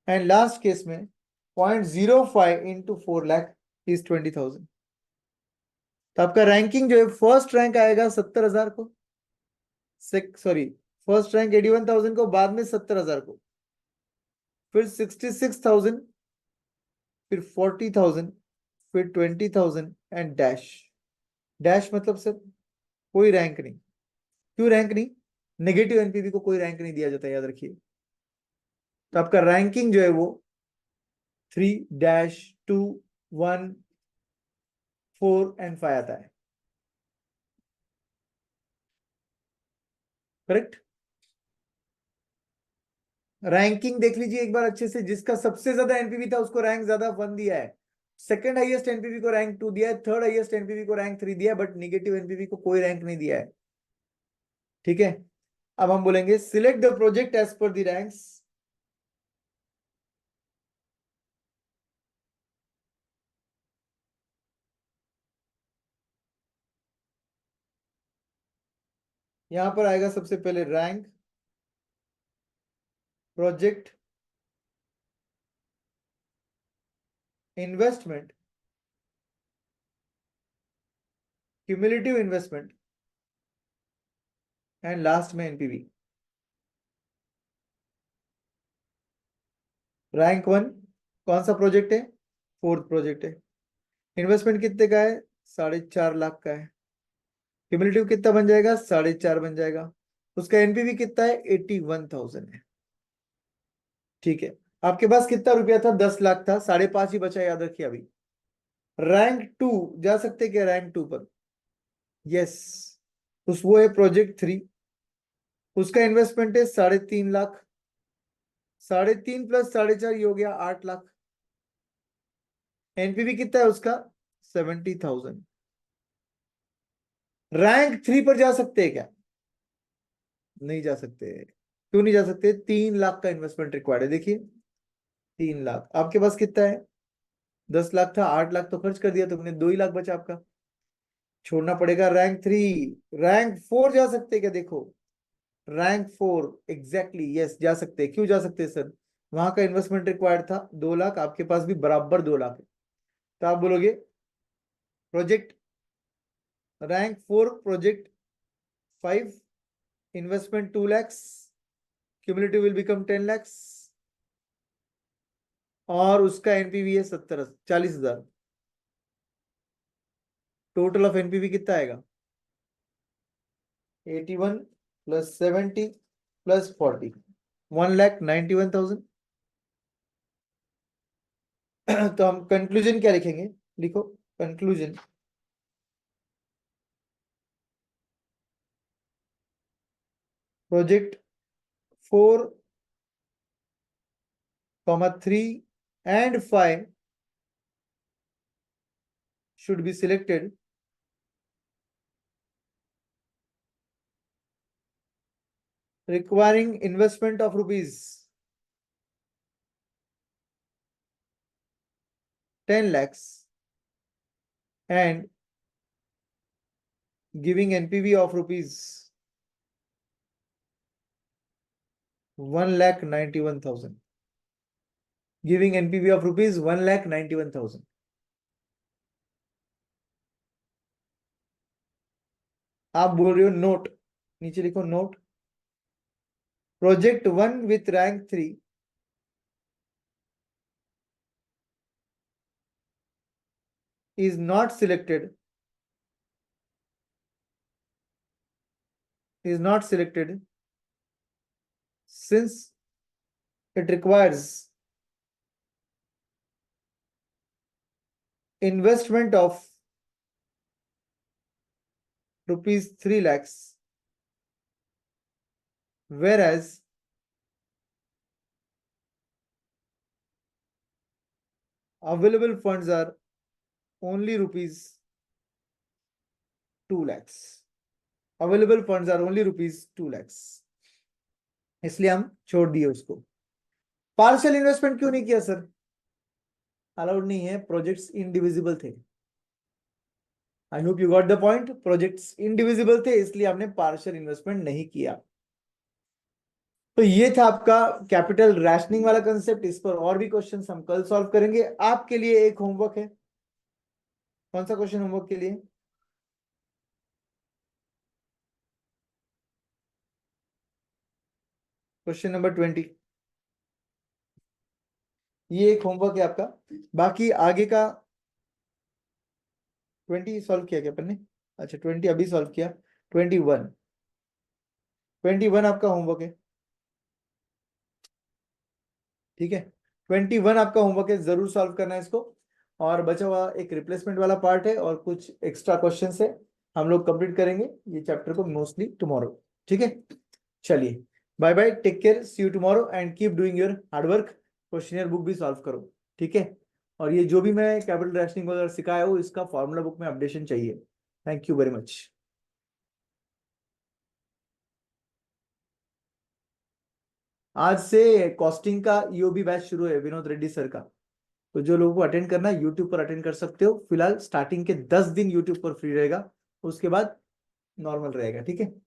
and last case में 0.05 इंटू 4 लाख इज 20,000। तो आपका रैंकिंग जो है फर्स्ट रैंक आएगा 70,000 को, सॉरी फर्स्ट रैंक 81,000 को, बाद में 70,000 को, फिर 66,000, फिर 40,000, फिर 20,000 एंड डैश। डैश मतलब सर कोई रैंक नहीं। क्यों रैंक नहीं? नेगेटिव एनपीवी को कोई रैंक नहीं दिया जाता, याद रखिए। तो आपका रैंकिंग जो है वो 3-2-1-4 एंड 5 आता है। करेक्ट। रैंकिंग देख लीजिए एक बार अच्छे से, जिसका सबसे ज्यादा एनपीवी था उसको रैंक ज्यादा 1 दिया है, सेकंड हाईएस्ट एनपीवी को रैंक 2 दिया है, थर्ड हाईएस्ट एनपीवी को रैंक 3 दिया है, बट निगेटिव एनपीवी को कोई रैंक नहीं दिया है। ठीक है। अब हम बोलेंगे select the project as per the ranks. यहां पर आएगा सबसे पहले rank, project, investment, cumulative investment and last में एनपीवी। रैंक 1 कौन सा प्रोजेक्ट है? फोर्थ प्रोजेक्ट है। इन्वेस्टमेंट कितने का है? 4.5 लाख का है। क्यूमुलेटिव कितना बन जाएगा? 4.5 बन जाएगा। उसका एनपीवी कितना है? 81,000 है। ठीक है। आपके पास कितना रुपया था? 10 लाख था, 5.5 ही बचा, याद रखिए। अभी रैंक 2 जा सकते क्या? रैंक 2 पर यस। उस वो है प्रोजेक्ट 3, उसका इन्वेस्टमेंट है 3.5 लाख। 3.5 प्लस 4.5 ये हो गया 8 लाख। एनपीवी कितना है उसका? 70,000। रैंक 3 पर जा सकते हैं क्या? नहीं जा सकते। क्यों नहीं जा सकते? 3 लाख का इन्वेस्टमेंट रिक्वायर्ड है। देखिए 3 लाख। आपके पास कितना है? 10 लाख था, 8 लाख तो खर्च कर दिया तुमने, 2 ही लाख बचा आपका, छोड़ना पड़ेगा। रैंक 3। रैंक 4 जा सकते क्या? देखो रैंक 4 एग्जैक्टली यस जा सकते हैं। क्यों जा सकते हैं सर? वहां का इन्वेस्टमेंट रिक्वायर्ड था 2 लाख, आपके पास भी बराबर 2 लाख है। तो आप बोलोगे project rank 4 project 5 investment 2 lakhs, cumulative will become 10 lakhs और उसका एनपीवी है 40,000। टोटल ऑफ एनपीवी कितना आएगा? 81 प्लस 70 प्लस 40 1,91,000। तो हम कंक्लूजन क्या लिखेंगे? लिखो conclusion. Project 4, 3 and 5 should be selected requiring investment of rupees 10 lakhs and giving NPV of rupees 1,91,000. Giving NPV of rupees 1,91,000. आप बोल रहे हो नोट, नीचे लिखो note. Project 1 with rank 3 is not selected since it requires investment of rupees 3 lakhs, whereas available funds are only rupees 2 lakhs. Available funds are only rupees 2 lakhs, इसलिए हम छोड़ दिए उसको। पार्शियल इन्वेस्टमेंट क्यों नहीं किया सर? अलाउड नहीं है, प्रोजेक्ट्स इंडिविजिबल थे। I hope you got the point, projects indivisible थे इसलिए आपने पार्शियल इन्वेस्टमेंट नहीं किया। तो ये था आपका कैपिटल रैशनिंग वाला कंसेप्ट। इस पर और भी क्वेश्चंस हम कल सॉल्व करेंगे। आपके लिए एक होमवर्क है। कौन सा क्वेश्चन होमवर्क के लिए? Question number 20। ये एक होमवर्क है आपका। बाकी आगे का 20 सॉल्व किया क्या अपन ने? अच्छा 20 अभी सॉल्व किया। 21 आपका होमवर्क है, ठीक है। 21 आपका होमवर्क है, जरूर सॉल्व करना है इसको। और बचा हुआ एक रिप्लेसमेंट वाला पार्ट है और कुछ एक्स्ट्रा क्वेश्चन है, हम लोग कंप्लीट करेंगे ये चैप्टर को मोस्टली टुमारो, ठीक है। चलिए bye bye, take care, see you tomorrow and keep doing your hard work. Questionnaire book भी सॉल्व करो, ठीक है। और ये जो भी मैं कैपिटल रैशनिंग वगैरह सिखाया हूँ इसका फॉर्मूला बुक में अपडेशन चाहिए। Thank you very much. आज से कॉस्टिंग का ईओबी बैच शुरू है विनोद रेड्डी सर का। तो जो लोगों को अटेंड करना है यूट्यूब पर अटेंड कर सकते हो। फिलहाल स्टार्टिंग के 10 दिन यूट्यूब पर फ्री रहेगा, उसके बाद नॉर्मल रहेगा, ठीक है।